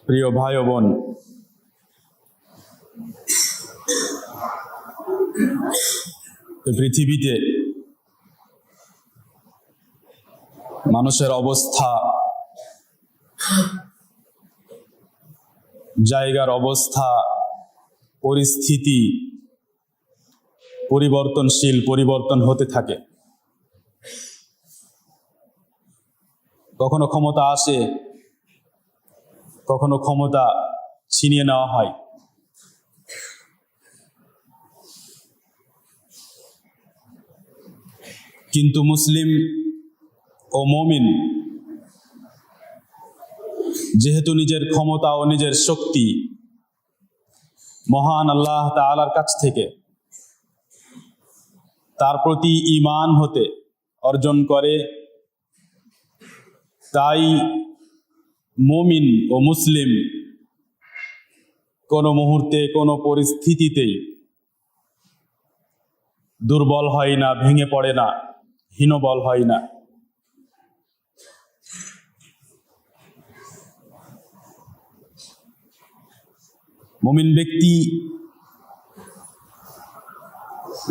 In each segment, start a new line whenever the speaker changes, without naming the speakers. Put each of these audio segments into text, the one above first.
প্রিয় ভাই ও বোন, পৃথিবীতে মানুষের অবস্থা, জায়গার অবস্থা, পরিস্থিতি পরিবর্তনশীল, পরিবর্তন হতে থাকে। কখনো ক্ষমতা আসে, কখনো ক্ষমতা ছিনিয়ে নেওয়া হয়। কিন্তু মুসলিম ও মুমিন যেহেতু নিজের ক্ষমতা ও নিজের শক্তি মহান আল্লাহ তাআলার কাছ থেকে তার প্রতি ঈমান হতে অর্জন করে, তাই মুমিন ও মুসলিম কোনো মুহূর্তে, কোনো পরিস্থিতিতেই দুর্বল হয় না, ভেঙে পড়ে না, হীনবল হয় না। মুমিন ব্যক্তি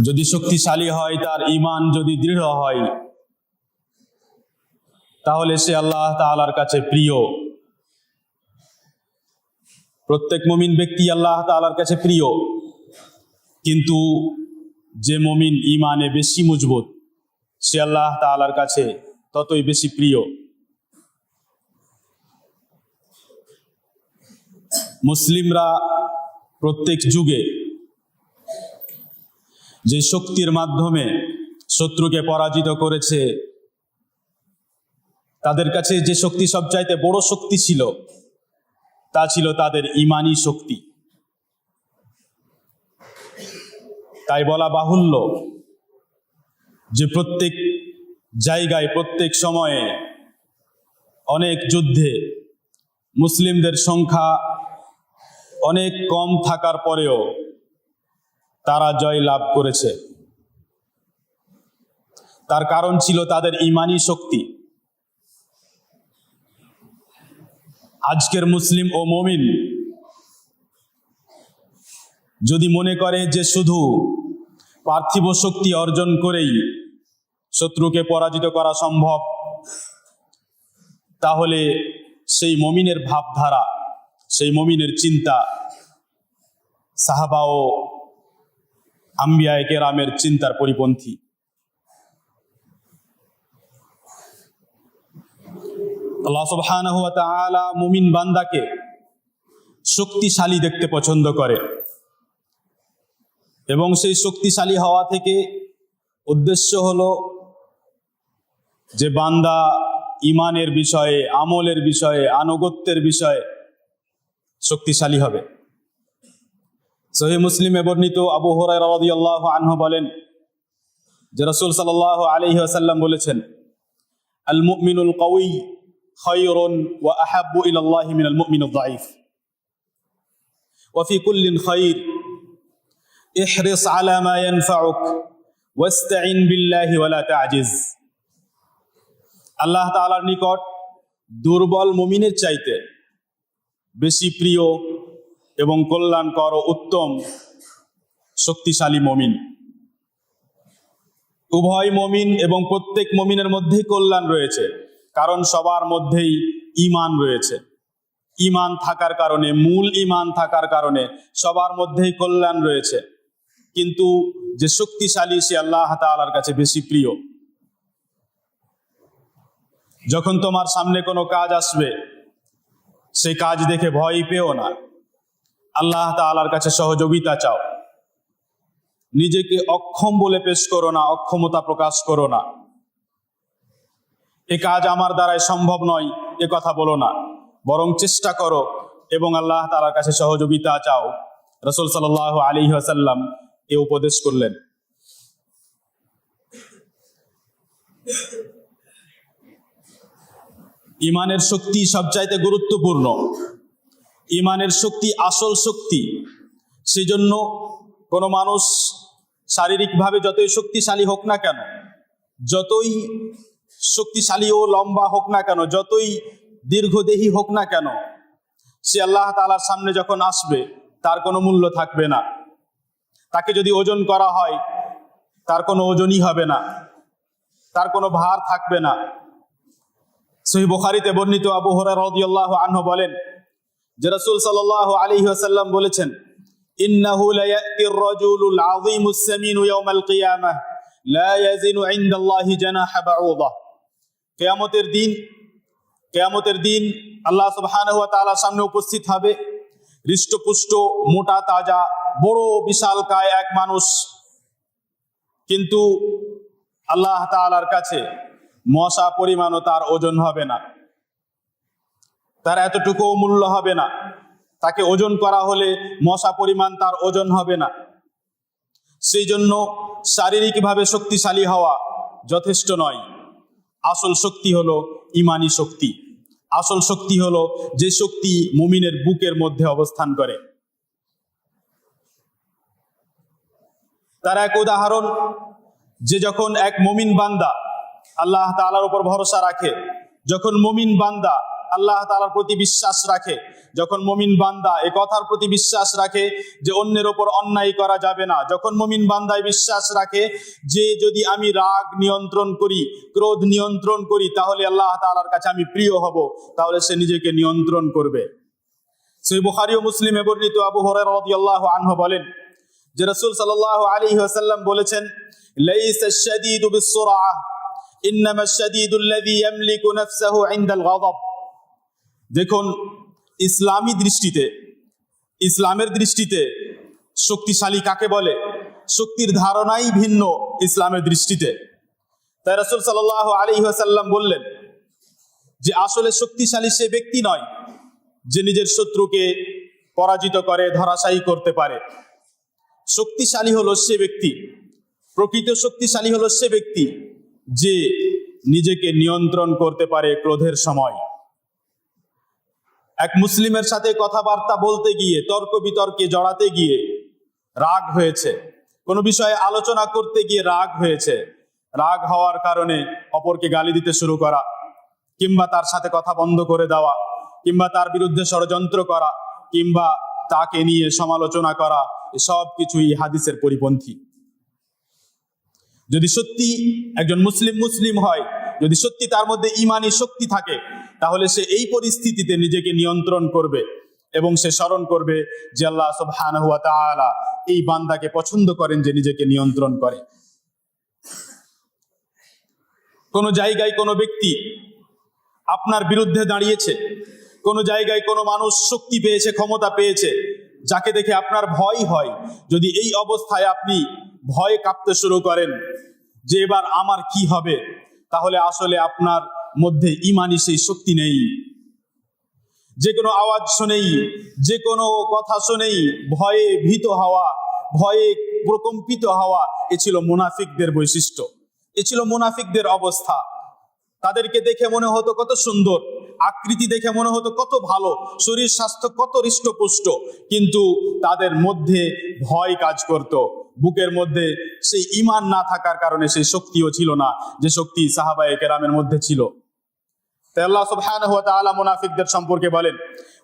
যদি শক্তিশালী হয়, তার ঈমান যদি দৃঢ় হয়, তাহলে সে আল্লাহ তাআলার কাছে প্রিয়। প্রত্যেক মুমিন ব্যক্তি আল্লাহ তাআলার কাছে প্রিয়, কিন্তু যে মুমিন ঈমানে বেশি মজবুত, সে আল্লাহ তাআলার কাছে ততই বেশি প্রিয়। মুসলিমরা প্রত্যেক যুগে যে শক্তির মাধ্যমে শত্রুকে পরাজিত করেছে, তাদের কাছে যে শক্তি সবচাইতে বড় শক্তি ছিল, তা ছিল তাদের ঈমানী শক্তি। তাই বলা বাহুল্য যে প্রত্যেক জায়গায়, প্রত্যেক সময়ে, অনেক যুদ্ধে মুসলিমদের সংখ্যা অনেক কম থাকার পরেও তারা জয় লাভ করেছে। তার কারণ ছিল তাদের ঈমানী শক্তি। আজকের মুসলিম ও মুমিন যদি মনে করে যে শুধু পার্থিব শক্তি অর্জন করেই শত্রুকে পরাজিত করা সম্ভব, তাহলে সেই মুমিনের ভাবধারা, সেই মুমিনের চিন্তা সাহাবা ও আম্বিয়ায়ে কেরামের চিন্তার পরিপন্থী। আল্লাহ সুবহানাহু ওয়া তাআলা মুমিন বান্দাকে শক্তিশালী দেখতে পছন্দ করে, এবং সেই শক্তিশালী হওয়া থেকে উদ্দেশ্য হলো যে বান্দা ঈমানের বিষয়ে, আমলের বিষয়ে, আনুগত্যের বিষয়ে শক্তিশালী হবে। সহিহ মুসলিমে বর্ণিত আবু হুরায়রা রাদিয়াল্লাহু আনহু বলেন যে রাসূল সাল্লাল্লাহু আলাইহি ওয়াসাল্লাম বলেছেন, আল মুমিনুল কাওয়ি খায়রুন ওয়া আহাব্বু ইলাল্লাহি মিনাল মুমিনিদ যায়িফ ওয়া ফি কুল্লিন খায়র ইহরিস আলা মা ইয়ানফাউক ওয়াস্তাইন বিল্লাহি ওয়া লা তা'জিজ। আল্লাহ তাআলার নিকট দুর্বল মুমিনের চাইতে বেশি প্রিয় এবং কল্যাণকর ও উত্তম শক্তিশালী মুমিন। উভয় মুমিন এবং প্রত্যেক মুমিনের মধ্যেই কল্যাণ রয়েছে, কারণ সবার মধ্যেই ঈমান রয়েছে। ঈমান থাকার কারণে, মূল ঈমান থাকার কারণে সবার মধ্যেই কল্যাণ রয়েছে। কিন্তু যে শক্তিশালী, সে আল্লাহ তাআলার কাছে বেশি প্রিয়। যখন তোমার সামনে কোনো কাজ আসবে, সেই কাজ দেখে ভয় পেও না, আল্লাহ তাআলার কাছে সহযোগিতা চাও। নিজেকে অক্ষম বলে পেশ করো না, অক্ষমতা প্রকাশ করো না। এ কাজ আমার দ্বারাই সম্ভব নয়, এ কথা বলো না, বরং চেষ্টা করো এবং আল্লাহ তাআলার কাছে সহযোগিতা চাও। রাসূল সাল্লাল্লাহু আলাইহি ওয়াসাল্লাম এ উপদেশ করলেন। ঈমানের শক্তি সবচাইতে গুরুত্বপূর্ণ। ঈমানের শক্তি আসল শক্তি। সেজন্য কোনো মানুষ শারীরিকভাবে যতই শক্তিশালী হোক না কেন, যতই শক্তিশালী ও লম্বা হোক না কেন, যতই দীর্ঘদেহী হোক না কেন, সে আল্লাহ তাআলার সামনে যখন আসবে তার কোনো মূল্য থাকবে না। তাকে যদি ওজন করা হয় তার কোনো ওজনই হবে না, তার কোনো ভার থাকবে না। সহিহ বুখারীতে বর্ণিত আবু হুরায়রা রাদিয়াল্লাহু আনহু বলেন যে রাসূল সাল্লাল্লাহু আলাইহি ওয়াসাল্লাম বলেছেন, ইন্নাহু লায়াতির রাজুলুল আযীমুস সামিনু ইয়াওমাল কিয়ামাহ লা ইয়াজিনু ইনদাল্লাহি জানাহা বাউদা। কিয়ামতের দিন আল্লাহ সুবহানাহু ওয়া তাআলার সামনে উপস্থিত হবে হৃষ্টপুষ্ট, মোটা তাজা, বড় বিশালকায় এক মানুষ, কিন্তু আল্লাহ তাআলার কাছে মশা পরিমাণও তার ওজন হবে না, তার এতটুকু মূল্য হবে না। তাকে ওজন করা হলে মশা পরিমাণ তার ওজন হবে না। সেই জন্য শারীরিকভাবে শক্তিশালী হওয়া যথেষ্ট নয়। আসল শক্তি হলো ঈমানি শক্তি। আসল শক্তি হলো যে শক্তি মুমিনের বুকের মধ্যে অবস্থান করে। তার এক উদাহরণ, যে যখন এক মুমিন বান্দা আল্লাহ তাআলার উপর ভরসা রাখে, যখন মুমিন বান্দা আল্লাহ তাআলার প্রতি বিশ্বাস রাখে, যখন মুমিন বান্দা এ কথার প্রতি বিশ্বাস রাখে যে অন্যের ওপর অন্যায় করা যাবে না, যখন মুমিন বান্দায় বিশ্বাস রাখে যে যদি আমি রাগ নিয়ন্ত্রণ করি, ক্রোধ নিয়ন্ত্রণ করি, তাহলে আল্লাহ তাআলার কাছে আমি প্রিয় হব, তাহলে সে নিজেকে নিয়ন্ত্রণ করবে। সহিহ বুখারী ও মুসলিমে বর্ণিত আবু হুরায়রা রাদিয়াল্লাহু আনহু বলেন যে রাসূল সাল্লাল্লাহু আলাইহি ওয়াসাল্লাম বলেছেন, লাইসা আশ-শাদীদু বিস-সুরআহ ইন্নামা আশ-শাদীদু আল্লাযী ইয়ামলিকু নাফসাহু ইনদাল গাযাব। দেখুন, ইসলামের দৃষ্টিতে শক্তিশালী কাকে বলে, শক্তির ধারণাই ভিন্ন ইসলামের দৃষ্টিতে। তাই রাসূল সাল্লাল্লাহু আলাইহি ওয়াসাল্লাম বললেন যে আসলে শক্তিশালী সে ব্যক্তি নয় যে নিজের শত্রুকে পরাজিত করে, ধরাশায়ী করতে পারে। শক্তিশালী হলো সে ব্যক্তি, প্রকৃত শক্তিশালী হলো সে ব্যক্তি যে নিজেকে নিয়ন্ত্রণ করতে পারে ক্রোধের সময়। এক মুসলিমের সাথে কথাবার্তা বলতে গিয়ে, তর্ক বিতর্কে জড়াতে গিয়ে রাগ হয়েছে, কোনো বিষয়ে আলোচনা করতে গিয়ে রাগ হয়েছে, রাগ হওয়ার কারণে অপরকে গালি দিতে শুরু করা, কিংবা তার সাথে কথা বন্ধ করে দেওয়া, কিংবা তার বিরুদ্ধে ষড়যন্ত্র করা, কিংবা তাকে নিয়ে সমালোচনা করা, সব কিছুই হাদিসের পরিপন্থী। যদি সত্যি একজন মুসলিম হয়, যদি সত্যি তার মধ্যে ঈমানি শক্তি থাকে, তাহলে সে এই পরিস্থিতিতে নিজেকে নিয়ন্ত্রণ করবে এবং সে স্মরণ করবে যে আল্লাহ সুবহানাহু ওয়া তাআলা এই বান্দাকে পছন্দ করেন যে নিজেকে নিয়ন্ত্রণ করে। কোন জায়গায় কোনো ব্যক্তি আপনার বিরুদ্ধে দাঁড়িয়েছে, কোন জায়গায় কোনো মানুষ শক্তি পেয়েছে, ক্ষমতা পেয়েছে, যাকে দেখে আপনার ভয় হয়, যদি এই অবস্থায় আপনি ভয়ে কাঁপতে শুরু করেন যে এবার আমার কি হবে, তাহলে আসলে আপনার মধ্যে ঈমানি সেই শক্তি নেই। যে কোনো আওয়াজ শুনেই, যে কোনো কথা শুনেই ভয়ে ভীত হওয়া, ভয়ে প্রকম্পিত হওয়া, এ ছিল মুনাফিকদের বৈশিষ্ট্য, এ ছিল মুনাফিকদের অবস্থা। তাদেরকে দেখে মনে হতো কত সুন্দর, আকৃতি দেখে মনে হতো কত ভালো, শরীর স্বাস্থ্য কত হৃষ্টপুষ্ট, কিন্তু তাদের মধ্যে ভয় কাজ করত, বুকের মধ্যে সেই ঈমান না থাকার কারণে সেই শক্তিও ছিল না যে শক্তি সাহাবায়ে কেরামের মধ্যে ছিল। তাই আল্লাহ সুবহানাহু ওয়া তাআলা মুনাফিকদের সম্পর্কে বলেন,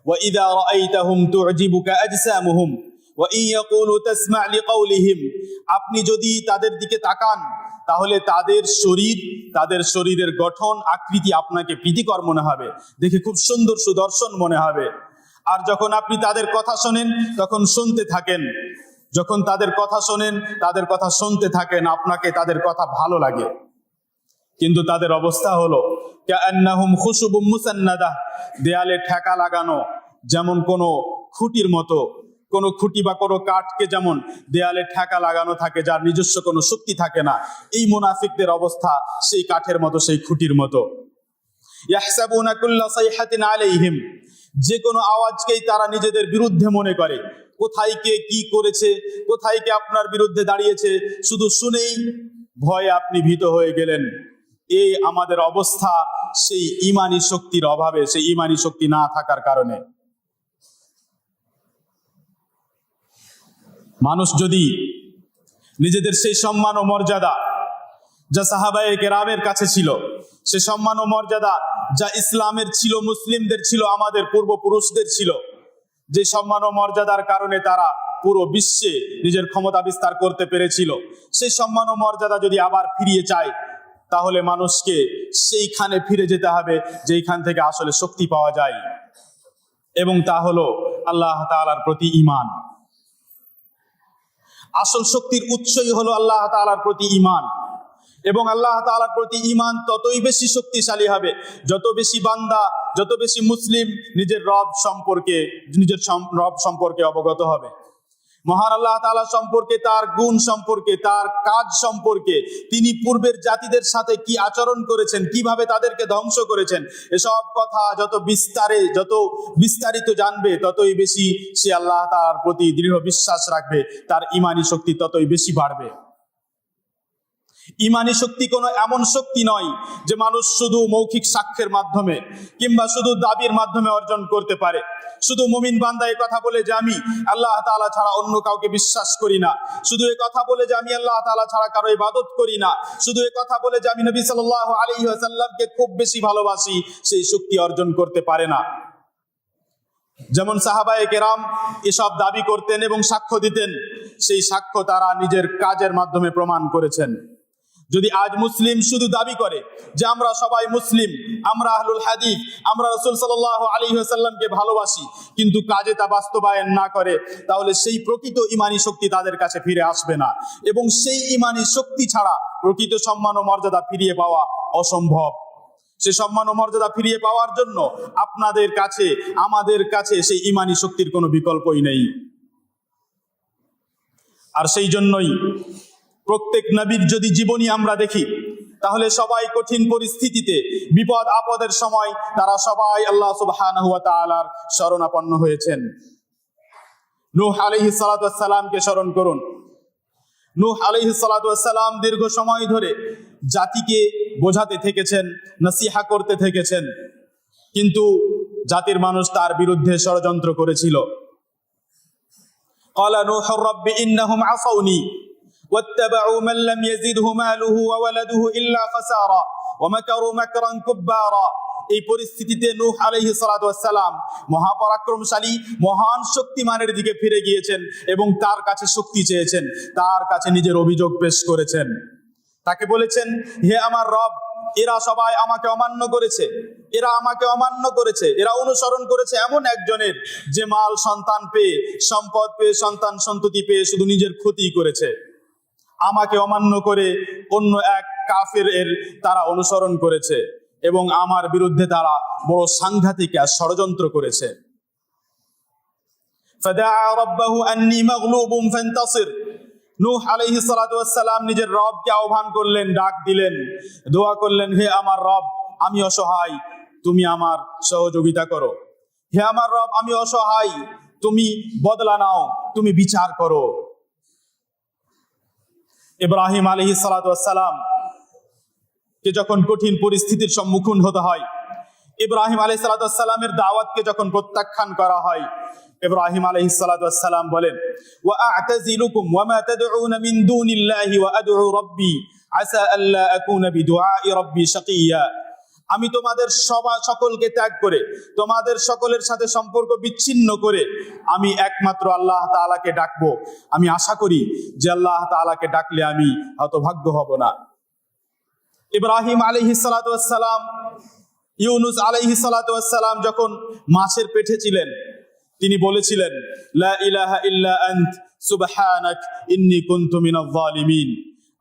ওয়া ইযা রাআইতাহুম তু'জিবুকা আজসামুহুম ওয়া ইন ইয়াকুলু তাসমা' লিকাউলিহিম। আপনি যদি তাদের দিকে তাকান তাহলে তাদের শরীরের গঠন, আকৃতি আপনাকে প্রীতিকর মনে হবে, দেখে খুব সুন্দর সুদর্শন মনে হবে। আর যখন আপনি তাদের কথা শোনেন তখন শুনতে থাকেন, যখন তাদের কথা শোনেন, তাদের কথা শুনতে থাকেন, আপনাকে তাদের কথা ভালো লাগে। কিন্তু তাদের অবস্থা হলো কাআন্নাহুম খুশুবুম মুসান্নাদাহ, দেয়ালে ঠেকা লাগানো, যেমন কোনো খুঁটির মতো, কোনো খুঁটি বা কোনো কাঠকে যেমন দেয়ালে ঠেকা লাগানো থাকে, যার নিজস্ব কোনো শক্তি থাকে না, এই মুনাফিকদের অবস্থা সেই কাঠের মতো, সেই খুঁটির মতো। ইয়াহসাবুনা কুল্লা সাইহাতিন আলাইহিম, যে কোনো আওয়াজকেই তারা নিজেদের বিরুদ্ধে মনে করে। কোথায় কে কি করেছে, কোথায় কে আপনার বিরুদ্ধে দাঁড়িয়েছে, শুধু শুনেই ভয়ে আপনি ভীত হয়ে গেলেন। এই আমাদের অবস্থা সেই ঈমানি শক্তির অভাবে, সেই ঈমানি শক্তি না থাকার কারণে। মানুষ যদি নিজেদের সেই সম্মান ও মর্যাদা, যা সাহাবায়ে কেরামের কাছে ছিল, সে সম্মান ও মর্যাদা যা ইসলামের ছিল, মুসলিমদের ছিল, আমাদের পূর্বপুরুষদের ছিল, যে সম্মান ও মর্যাদার কারণে তারা পুরো বিশ্বে নিজের ক্ষমতা বিস্তার করতে পেরেছিল, সেই সম্মান ও মর্যাদা যদি আবার ফিরিয়ে চায়, তাহলে মানুষকে সেইখানে ফিরে যেতে হবে যেইখান থেকে আসলে শক্তি পাওয়া যায়, এবং তা হলো আল্লাহ তাআলার প্রতি ঈমান। আসল শক্তির উৎসই হলো আল্লাহ তাআলার প্রতি ঈমান, এবং আল্লাহ তাআলার প্রতি ঈমান ততই বেশি শক্তিশালী হবে যত বেশি বান্দা, যত বেশি মুসলিম নিজের রব সম্পর্কে অবগত হবে। মহান আল্লাহ তাআলা সম্পর্কে, তার গুণ সম্পর্কে, তার কাজ সম্পর্কে, তিনি পূর্বের জাতিদের সাথে কি আচরণ করেছেন, কিভাবে তাদেরকে ধ্বংস করেছেন, এসব কথা যত বিস্তারিত জানবে, ততই বেশি সে আল্লাহ তাআলার প্রতি দৃঢ় বিশ্বাস রাখবে, তার ঈমানী শক্তি ততই বেশি বাড়বে। ঈমানী শক্তি কোনো এমন শক্তি নয় যে মানুষ শুধু মৌখিক সাক্ষ্যের মাধ্যমে কিংবা শুধু দাবির মাধ্যমে অর্জন করতে পারে। শুধু মুমিন বান্দা এই কথা বলে যে আমি আল্লাহ তাআলা ছাড়া অন্য কাউকে বিশ্বাস করি না, শুধু এই কথা বলে যে আমি আল্লাহ তাআলা ছাড়া কারো ইবাদত করি না, শুধু এই কথা বলে যে আমি নবী সাল্লাল্লাহু আলাইহি ওয়াসাল্লামকে খুব বেশি ভালোবাসি, সেই শক্তি অর্জন করতে পারে না। যেমন সাহাবায়ে কেরাম এসব দাবি করতেন এবং সাক্ষ্য দিতেন, সেই সাক্ষ্য তারা নিজের কাজের মাধ্যমে প্রমাণ করেছেন। যদি আজ মুসলিম শুধু দাবি করে যে আমরা সবাই মুসলিম, আমরা আহলুল হাদিস, আমরা রাসূল সাল্লাল্লাহু আলাইহি ওয়াসাল্লামকে ভালোবাসি, কিন্তু কাজে তা বাস্তবায়ন না করে, তাহলে সেই প্রকৃত ঈমানী শক্তি তাদের কাছে ফিরে আসবে না, এবং সেই ঈমানী শক্তি ছাড়া প্রকৃত সম্মান ও মর্যাদা ফিরিয়ে পাওয়া অসম্ভব। সে সম্মান ও মর্যাদা ফিরিয়ে পাওয়ার জন্য আপনাদের কাছে, আমাদের কাছে সেই ঈমানী শক্তির কোনো বিকল্পই নেই। আর সেই জন্যই প্রত্যেক নবীর যদি জীবনী আমরা দেখি, তাহলে সবাই কঠিন পরিস্থিতিতে, বিপদ আপদের সময় তারা সবাই আল্লাহ সুবহানাহু ওয়া তাআলার শরণাপন্ন হয়েছেন। নূহ আলাইহিস সালাতু ওয়াস সালামকে স্মরণ করুন। নূহ আলাইহিস সালাতু ওয়াস সালাম দীর্ঘ সময় ধরে জাতিকে বোঝাতে থেকেছেন, নসিহা করতে থেকেছেন, কিন্তু জাতির মানুষ তার বিরুদ্ধে ষড়যন্ত্র করেছিল। ক্বালা নূহুর রাব্বি ইন্নাহুম আসাউনি واتبعوا من لم يزده ماله وولده إلا خسارا ومكروا مكرا كبارا। এই পরিস্থিতিতে নূহ আলাইহিস সালাতু ওয়াস সালাম মহাপরাক্রমশালী, মহান শক্তিমানের দিকে ফিরে গিয়েছেন এবং তার কাছে শক্তি চেয়েছেন, তার কাছে নিজের অভিযোগ পেশ করেছেন। তাকে বলেছেন, হে আমার রব, এরা সবাই আমাকে অমান্য করেছে, এরা অনুসরণ করেছে এমন একজনের যে মাল সন্তান পেয়ে, সম্পদ পেয়ে, সন্তান সন্ততি পেয়ে শুধু নিজের ক্ষতি করেছে। আমাকে অমান্য করে অন্য এক কাফের তারা অনুসরণ করেছে এবং আমার বিরুদ্ধে তারা বড় সাংঘাতিক ষড়যন্ত্র করেছে। ফাদাআ রাব্বাহু আন্নী মাগলুবুন ফান্তাসির। নূহ আলাইহিস সালাতু ওয়াস সালাম নিজের রবকে আহ্বান করলেন, ডাক দিলেন, দোয়া করলেন, হে আমার রব, আমি অসহায়, তুমি আমার সহযোগিতা করো। হে আমার রব, আমি অসহায়, তুমি বদলা নাও, তুমি বিচার করো। ইব্রাহিম আলাইহিস সালাতু ওয়াস সালাম কে যখন কঠিন পরিস্থিতির সম্মুখীন হতে হয়, ইব্রাহিম আলাইহিস সালাতু ওয়াস সালামের দাওয়াতকে যখন প্রত্যাখ্যান করা হয়, ইব্রাহিম আলাইহিস সালাতু ওয়াস সালাম বলেন, ওয়া আ'তাযিলুকুম ওয়া মা তাদউনা মিন দুনিল্লাহি ওয়া আদউ রাব্বি আসা আল্লা আকুনা বিদুআই রাব্বি শাকিয়্যা। আমি তোমাদের সকলকে ত্যাগ করে, তোমাদের সকলের সাথে সম্পর্ক বিচ্ছিন্ন করে আমি একমাত্র আল্লাহ তাআলাকে ডাকবো। আমি আশা করি যে আল্লাহ তাআলাকে ডাকলে আমি হতভাগ্য হব না। ইব্রাহিম আলাইহিস সালাতু ওয়াস সালাম, ইউনুস আলাইহিস সালাতু ওয়াস সালাম যখন মাছের পেটে ছিলেন, তিনি বলেছিলেন, লা ইলাহা ইল্লা আনত সুবহানাক ইন্নী কুনতু মিনাজ জালিমিন।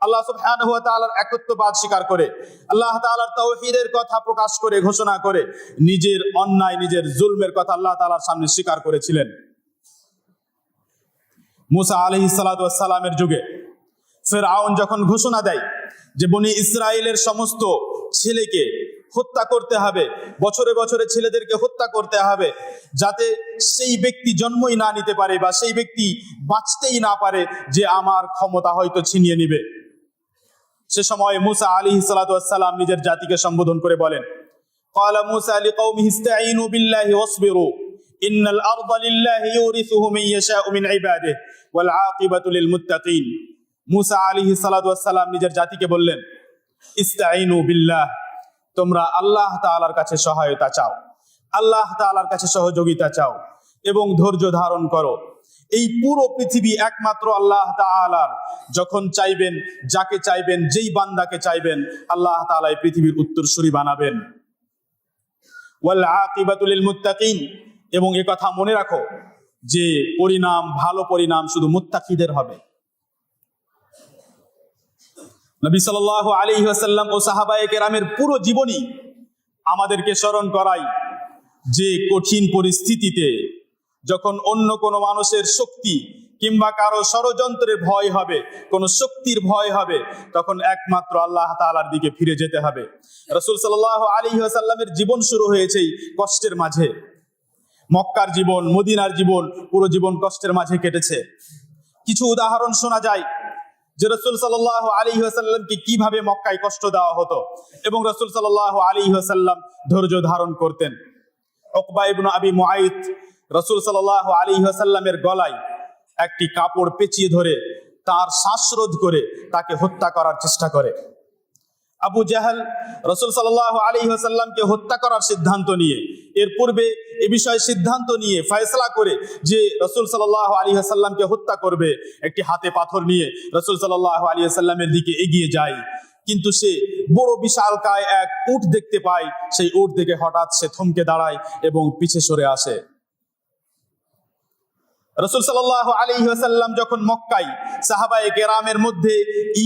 আল্লাহ সুবহানাহু ওয়া তাআলার একত্ববাদ স্বীকার করে, আল্লাহ তাআলার তাওহীদের কথা প্রকাশ করে, ঘোষণা করে নিজের অন্যায়, নিজের জুলমের কথা আল্লাহ তাআলার সামনে স্বীকার করেছিলেন। মুসা আলাইহিস সালাতু ওয়াস সালামের যুগে ফিরআউন যখন ঘোষণা দেয় যে বনি ইসরাইলের সমস্ত ছেলেকে হত্যা করতে হবে, বছরে বছরে ছেলেদেরকে হত্যা করতে হবে, যাতে সেই ব্যক্তি জন্মই না নিতে পারে বা সেই ব্যক্তি বাঁচতেই না পারে যে আমার ক্ষমতা হয়তো ছিনিয়ে নিবে। সে সময় মুসা আলাইহিস সালাতু ওয়াস সালাম নিজের জাতিকে সম্বোধন করে বলেন, ক্বালা মুসা লিকওমিহি ইসতাঈনু বিল্লাহি ওয়াসবিরু ইন্নাল আরদা লিল্লাহি ইউরিসুহু মান ইয়াশাউ মিন ইবাদিহি ওয়াল আকিবাতু লিল মুত্তাকিন। মুসা আলাইহিস সালাতু ওয়াস সালাম নিজের জাতিকে বললেন, ইস্তাইনু বিল্লাহ, তোমরা আল্লাহ তাআলার কাছে সহায়তা চাও, আল্লাহ তাআলার কাছে সহযোগিতা চাও এবং ধৈর্য ধারণ করো। এই পুরো পৃথিবী একমাত্র আল্লাহ তাআলার। যখন চাইবেন, যাকে চাইবেন, যেই বান্দাকে চাইবেন, আল্লাহ তাআলা এই পৃথিবীর উত্তরসূরি বানাবেন। ওয়াল আকিবাতু লিল মুত্তাকিন, এবং এ কথা মনে রাখো যে পরিণাম, ভালো পরিণাম শুধু মুত্তাকিদের হবে। নবী সাল্লাল্লাহু আলাইহি ওয়াসাল্লাম ও সাহাবায়ে কেরামের পুরো জীবনী আমাদেরকে স্মরণ করায় যে কঠিন পরিস্থিতিতে যখন অন্য কোনো মানুষের শক্তি কিংবা কারো ষড়যন্ত্রের ভয় হবে, কোনো শক্তির ভয় হবে, তখন একমাত্র আল্লাহ তাআলার দিকে ফিরে যেতে হবে। রাসূল সাল্লাল্লাহু আলাইহি ওয়াসাল্লামের জীবন শুরু হয়েছে কষ্টের মাঝে। মক্কার জীবন, মদিনার জীবন, পুরো জীবন কষ্টের মাঝে কেটেছে। কিছু উদাহরণ শোনা যায় যে রাসূল সাল্লাল্লাহু আলাইহি ওয়াসাল্লামকে কিভাবে মক্কায় কষ্ট দেওয়া হতো এবং রাসূল সাল্লাল্লাহু আলাইহি ওয়াসাল্লাম ধৈর্য ধারণ করতেন। উকবা ইবনে আবি মুআইত রাসূল সাল্লাল্লাহু আলাইহি ওয়াসাল্লামের গলায় একটি কাপড় পেঁচিয়ে ধরে তার শ্বাসরোধ করে তাকে হত্যা করার চেষ্টা করে। আবু জাহেল রাসূল সাল্লাল্লাহু আলাইহি ওয়াসাল্লামকে হত্যা করার সিদ্ধান্ত নিয়ে, এর পূর্বে এ বিষয়ে সিদ্ধান্ত নিয়ে ফয়সালা করে যে রাসূল সাল্লাল্লাহু আলাইহি ওয়াসাল্লামকে হত্যা করবে, একটি হাতে পাথর নিয়ে রাসূল সাল্লাল্লাহু আলাইহি ওয়াসাল্লামের দিকে এগিয়ে যায়। কিন্তু সে বড় বিশালকায় এক উট দেখতে পায়, সেই উট দেখে হঠাৎ সে থমকে দাঁড়ায় এবং পিছে সরে আসে। রাসূল সাল্লাল্লাহু আলাইহি ওয়াসাল্লাম যখন মক্কায় সাহাবায়ে কেরামের মধ্যে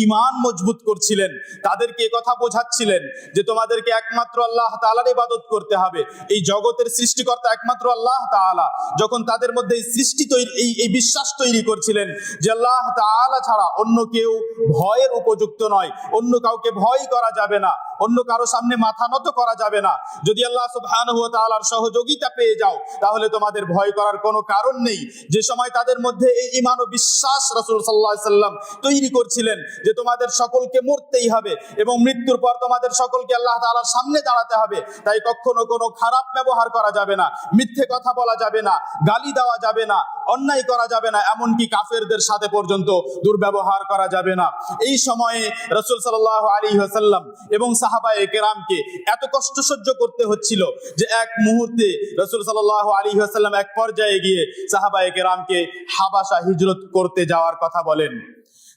ঈমান মজবুত করছিলেন, তাদেরকে কথা বোঝাচ্ছিলেন যে তোমাদেরকে একমাত্র আল্লাহ তাআলার ইবাদত করতে হবে, এই জগতের সৃষ্টিকর্তা একমাত্র আল্লাহ তাআলা। যখন তাদের মধ্যে এই সৃষ্টি তৈরি, এই বিশ্বাস তৈরি করছিলেন যে আল্লাহ তাআলা ছাড়া অন্য কেউ ভয়ের উপযুক্ত নয়, অন্য কাউকে ভয় করা যাবে না, অন্য কারো সামনে মাথা নত করা যাবে না। যদি আল্লাহ সুবহানাহু ওয়া তাআলার সহযোগিতা পেয়ে যাও, তাহলে তোমাদের ভয় করার কোনো কারণ নেই। যে সময় তাদের মধ্যে এই ঈমান ও বিশ্বাস রাসূল সাল্লাল্লাহু আলাইহি সাল্লাম তৈরি করছিলেন যে তোমাদের সকলকে মরতেই হবে এবং মৃত্যুর পর তোমাদের সকলকে আল্লাহ তাআলার সামনে দাঁড়াতে হবে, তাই কখনো কোনো খারাপ ব্যবহার করা যাবে না, মিথ্যে কথা বলা যাবে না, গালি দেওয়া যাবে না, অন্যায় করা যাবে না, এমনকি কাফেরদের সাথে পর্যন্ত দুর্ব্যবহার করা যাবে না। এই সময়ে রাসূল সাল্লাল্লাহু আলাইহি ওয়াসাল্লাম এবং সাহাবায়ে কেরামকে এত কষ্ট সহ্য করতে হচ্ছিল যে এক মুহূর্তে রাসূল সাল্লাল্লাহু আলাইহি ওয়াসাল্লাম এক পর্যায়ে গিয়ে সাহাবায়ে কেরামকে হাবাসা হিজরত করতে যাওয়ার কথা বলেন।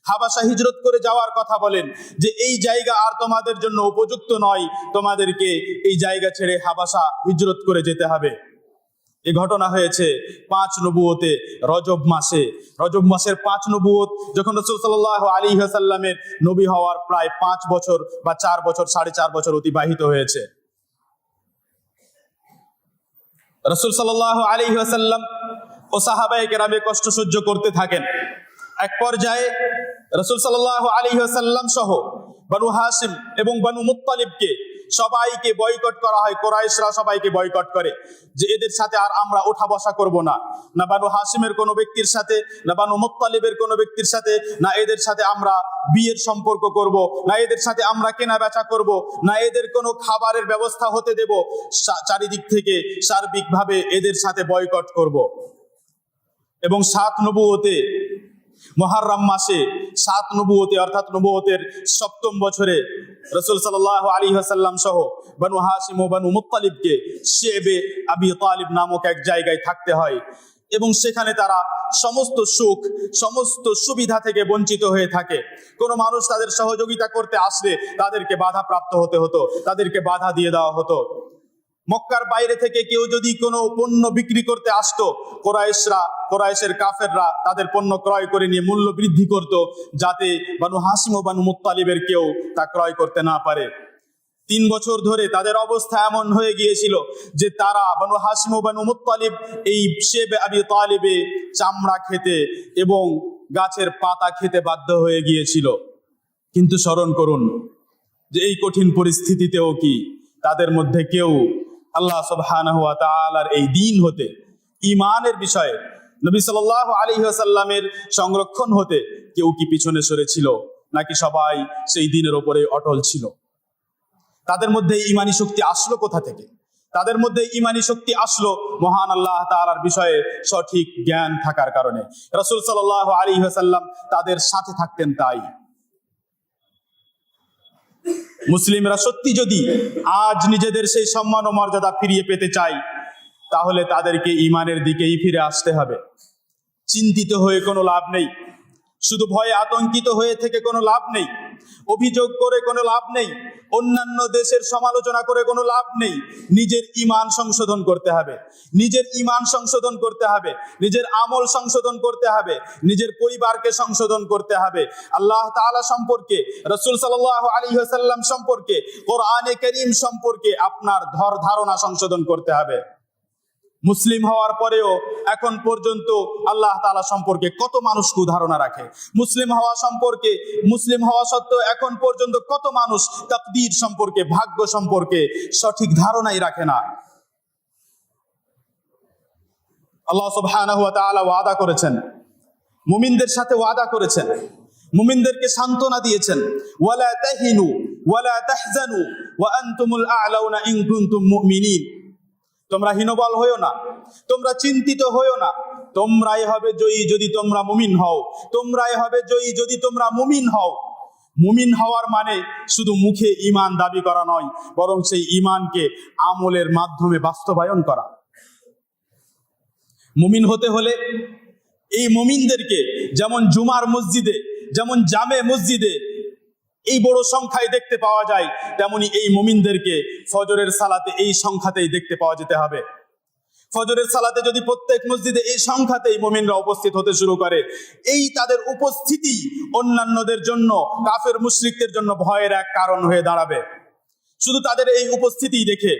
হাবাসা হিজরত করে যাওয়ার কথা বলেন যে এই জায়গা আর তোমাদের জন্য উপযুক্ত নয়, তোমাদেরকে এই জায়গা ছেড়ে হাবাসা হিজরত করে যেতে হবে। এই ঘটনা হয়েছে 5 নবুয়তে রজব মাসে। রজব মাসের 5 নবুয়ত, যখন রাসূল সাল্লাল্লাহু আলাইহি ওয়াসাল্লামের নবী হওয়ার প্রায় 5 বছর বা 4 বছর, 4.5 বছর অতিবাহিত হয়েছে। রাসূল সাল্লাল্লাহু আলাইহি ওয়াসাল্লাম ও সাহাবায়ে কেরামের কষ্ট সহ্য করতে থাকেন। এক পর্যায়ে রাসূল সাল্লাল্লাহু আলাইহি ওয়াসাল্লাম সহ বনু হাশিম এবং বনু মুত্তালিবকে সবাইকে বয়কট করা হয়। কুরাইশরা সবাইকে বয়কট করে যে এদের সাথে আর আমরা ওঠা বসা করব না, না বনু হাশিমের কোনো ব্যক্তির সাথে, না বনু মুত্তালিবের কোনো ব্যক্তির সাথে, না এদের সাথে আমরা বিয়ের সম্পর্ক করব, না এদের সাথে আমরা কেনা বেচা করব, না এদের কোনো খাবারের ব্যবস্থা হতে দেব। চারিদিক থেকে সার্বিকভাবে এদের সাথে বয়কট করব। এবং 7 নবুয়তে মুহররম মাসে 7 নবুয়তে অর্থাৎ নবুয়তের 7ম বছরে রাসূল সাল্লাল্লাহু আলাইহি ওয়াসাল্লাম সহ বনু হাশিম ও বনু মুত্তালিবকে শিবে আবি তালিব নামক এক জায়গায় থাকতে হয় এবং সেখানে তারা সমস্ত সুখ, সমস্ত সুবিধা থেকে বঞ্চিত হয়ে থাকে। কোনো মানুষ তাদের সহযোগিতা করতে আসলে তাদেরকে বাধা প্রাপ্ত হতে হতো, তাদেরকে বাধা দিয়ে দেওয়া হতো। মক্কার বাইরে থেকে কেউ যদি কোনো পণ্য বিক্রি করতে আসতো, কুরাইশের কাফেররা তাদের পণ্য ক্রয় করে নিয়ে মূল্য বৃদ্ধি করত, যাতে বনু হাশিম ও বনু মুত্তালিবের কেউ তা ক্রয় করতে না পারে। 3 বছর ধরে তাদের অবস্থা এমন হয়ে গিয়েছিল যে তারা বনু হাশিম ও বনু মুত্তালিব এই শিবে আবি তালিবে চামড়া খেতে এবং গাছের পাতা খেতে বাধ্য হয়ে গিয়েছিল। কিন্তু স্মরণ করুন যে এই কঠিন পরিস্থিতিতেও কি তাদের মধ্যে কেউ আল্লাহ সুবহানাহু ওয়া তাআলার এই দ্বীন হতে, ঈমানের বিষয়ে, নবী সাল্লাল্লাহু আলাইহি ওয়াসাল্লামের সংরক্ষণ হতে কেউ কি পিছনে সরেছিল, নাকি সবাই সেই দ্বীনের উপরে অটল ছিল? তাদের মধ্যে ঈমানি শক্তি আসলো কোথা থেকে? তাদের মধ্যে ঈমানি শক্তি আসলো মহান আল্লাহ তাআলার বিষয়ে সঠিক জ্ঞান থাকার কারণে। রাসূল সাল্লাল্লাহু আলাইহি ওয়াসাল্লাম তাদের সাথে থাকতেন তাই। মুসলিমরা সত্যি যদি আজ নিজেদের সেই সম্মান ও মর্যাদা ফিরিয়ে পেতে চায়, তাহলে তাদেরকে ঈমানের দিকেই ফিরে আসতে হবে। চিন্তিত হয়ে কোনো লাভ নেই, শুধু ভয়ে আতঙ্কিত হয়ে থেকে কোনো লাভ নেই, অভিযোগ করে কোনো লাভ নেই, অন্যান্য দেশের সমালোচনা করে কোনো লাভ নেই। নিজের ঈমান সংশোধন করতে হবে, নিজের ঈমান সংশোধন করতে হবে, নিজের আমল সংশোধন করতে হবে, নিজের পরিবারকে সংশোধন করতে হবে। আল্লাহ তাআলা সম্পর্কে, রাসূল সাল্লাল্লাহু আলাইহি ওয়াসাল্লাম সম্পর্কে, কোরআনে কারীম সম্পর্কে আপনার ধারণা সংশোধন করতে হবে। মুসলিম হওয়ার পরেও এখন পর্যন্ত আল্লাহ তাআলা সম্পর্কে কত মানুষ কুধারণা রাখে। মুসলিম হওয়া সত্ত্বেও এখন পর্যন্ত কত মানুষ তাকদীর সম্পর্কে, ভাগ্য সম্পর্কে সঠিক ধারণাই রাখে না। আল্লাহ সুবহানাহু ওয়া তাআলা ওয়াদা করেছেন, মুমিনদের সাথে ওয়াদা করেছেন, মুমিনদেরকে সান্ত্বনা দিয়েছেন, ওয়ালা তাহিনু ওয়ালা তাহজানু ওয়া আনতুমুল আ'লাউনা ইন কুনতুম মুমিনিন। তোমরা হীনবল হইও না, তোমরা চিন্তিত হইও না, তোমরাই হবে জয়ী যদি তোমরা মুমিন হও, তোমরাই হবে জয়ী যদি তোমরা মুমিন হও। মুমিন হওয়ার মানে শুধু মুখে ঈমান দাবি করা নয়, বরং সেই ঈমানকে আমলের মাধ্যমে বাস্তবায়ন করা। মুমিন হতে হলে এই মুমিনদেরকে যেমন জুমার মসজিদে, যেমন জামে মসজিদে এই বড় সংখ্যায় দেখতে পাওয়া যায়, তেমনি এই মুমিনদেরকে ফজরের সালাতে এই সংখ্যাতেই দেখতে পাওয়া যেতে হবে। ফজরের সালাতে যদি প্রত্যেক মসজিদে এই সংখ্যাতেই মুমিনরা উপস্থিত হতে শুরু করে, এই তাদের উপস্থিতি অন্যান্যদের জন্য, কাফের মুশরিকদের জন্য ভয়ের এক কারণ হয়ে দাঁড়াবে। শুধু তাদের এই উপস্থিতি দেখে,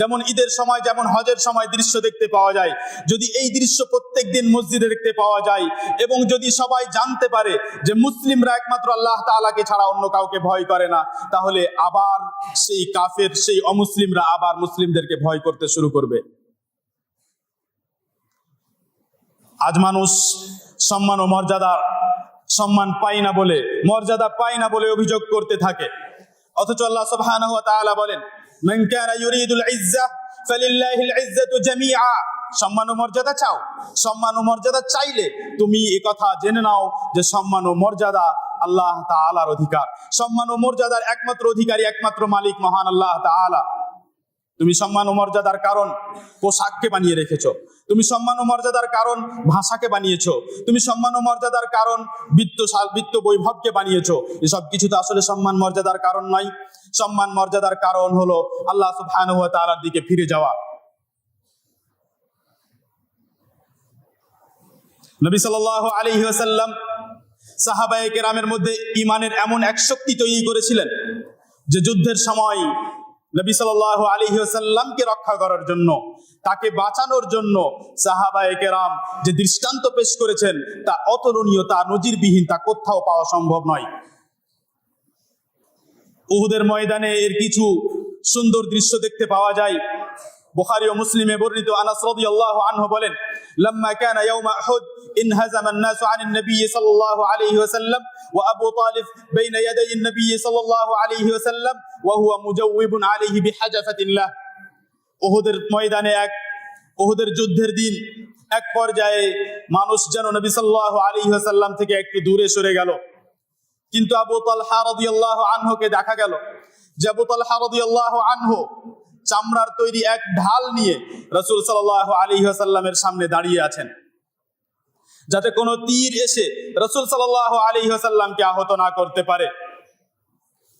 যেমন ঈদের সময়, যেমন হজের সময় দৃশ্য দেখতে পাওয়া যায়, যদি এই দৃশ্য প্রত্যেক দিন মসজিদে দেখতে পাওয়া যায় এবং যদি সবাই জানতে পারে যে মুসলিমরা একমাত্র আল্লাহ তাআলাকে ছাড়া অন্য কাউকে ভয় করে না, তাহলে আবার সেই কাফের, সেই অমুসলিমরা আবার মুসলিমদেরকে ভয় করতে শুরু করবে। আজ মানুষ সম্মান ও সম্মান পায় না বলে, মর্যাদা পায় না বলে অভিযোগ করতে থাকে, অথচ আল্লাহ সুবহানাহু ওয়া তাআলা বলেন, মান কানা ইউরিদুল ইজ্জাহ ফালিল্লাহিল ইজ্জাতু জামিআ। সম্মান ও মর্যাদা চাও, সম্মান ও মর্যাদা চাইলে তুমি এই কথা জেনে নাও যে সম্মান ও মর্যাদা আল্লাহ তাআলার অধিকার। সম্মান ও মর্যাদার একমাত্র অধিকারী, একমাত্র মালিক মহান আল্লাহ তাআলা। তুমি সম্মান ও মর্যাদার কারণ পোশাককে বানিয়ে রেখেছো, তুমি সম্মান ও মর্যাদার কারণ ভাষাকে বানিয়েছো, তুমি সম্মান ও মর্যাদার কারণ বিত্ত বৈভবকে বানিয়েছো। এসব কিছু তো আসলে সম্মান মর্যাদার কারণ নয়। সম্মান মর্যাদার কারণ হলো আল্লাহ সুবহানাহু ওয়া তাআলার দিকে ফিরে যাওয়া। নবী সাল্লাল্লাহু আলাইহি ওয়াসাল্লাম সাহাবায়ে কেরামের মধ্যে ঈমানের এমন এক শক্তি তৈরি করেছিলেন যে যুদ্ধের সময় নবী সাল্লাল্লাহু আলাইহি ওয়াসাল্লামকে রক্ষা করার জন্য, তাকে বাঁচানোর জন্য সাহাবায়ে কেরাম যে দৃষ্টান্ত পেশ করেছেন তা অতুলনীয়, তা নজিরবিহীন, তা কোথাও পাওয়া সম্ভব নয়। উহুদের ময়দানে এর কিছু সুন্দর দৃশ্য দেখতে পাওয়া যায়। বুখারী ও মুসলিমে বর্ণিত আনাস রাদিয়াল্লাহু আনহু বলেন, লাম্মা কানা ইয়াউমা উহুদ ইনহাজামা আন-নাস আনিন নবী সাল্লাল্লাহু আলাইহি ওয়াসাল্লাম ওয়া আবু তালিব বাইনা ইয়াদাই নবী সাল্লাল্লাহু আলাইহি ওয়াসাল্লাম ওয়া হুয়া মুজাওয়িবুন আলাইহি বিহাজাফাতিল্লাহ। উহুদের ময়দানে, উহুদের যুদ্ধের দিন এক পর্যায়ে মানুষ যেন নবী সাল্লাল্লাহু আলাইহি ওয়াসাল্লাম থেকে একটু দূরে সরে গেল, কিন্তু আবু তালহা রাদিয়াল্লাহু আনহুকে দেখা গেল যে আবু তালহা রাদিয়াল্লাহু আনহু চামড়ার তৈরি এক ঢাল নিয়ে রাসূল সাল্লাল্লাহু আলাইহি ওয়াসাল্লামের সামনে দাঁড়িয়ে আছেন, যাতে কোনো তীর এসে রাসূল সাল্লাল্লাহু আলাইহি ওয়াসাল্লামকে আহত না করতে পারে।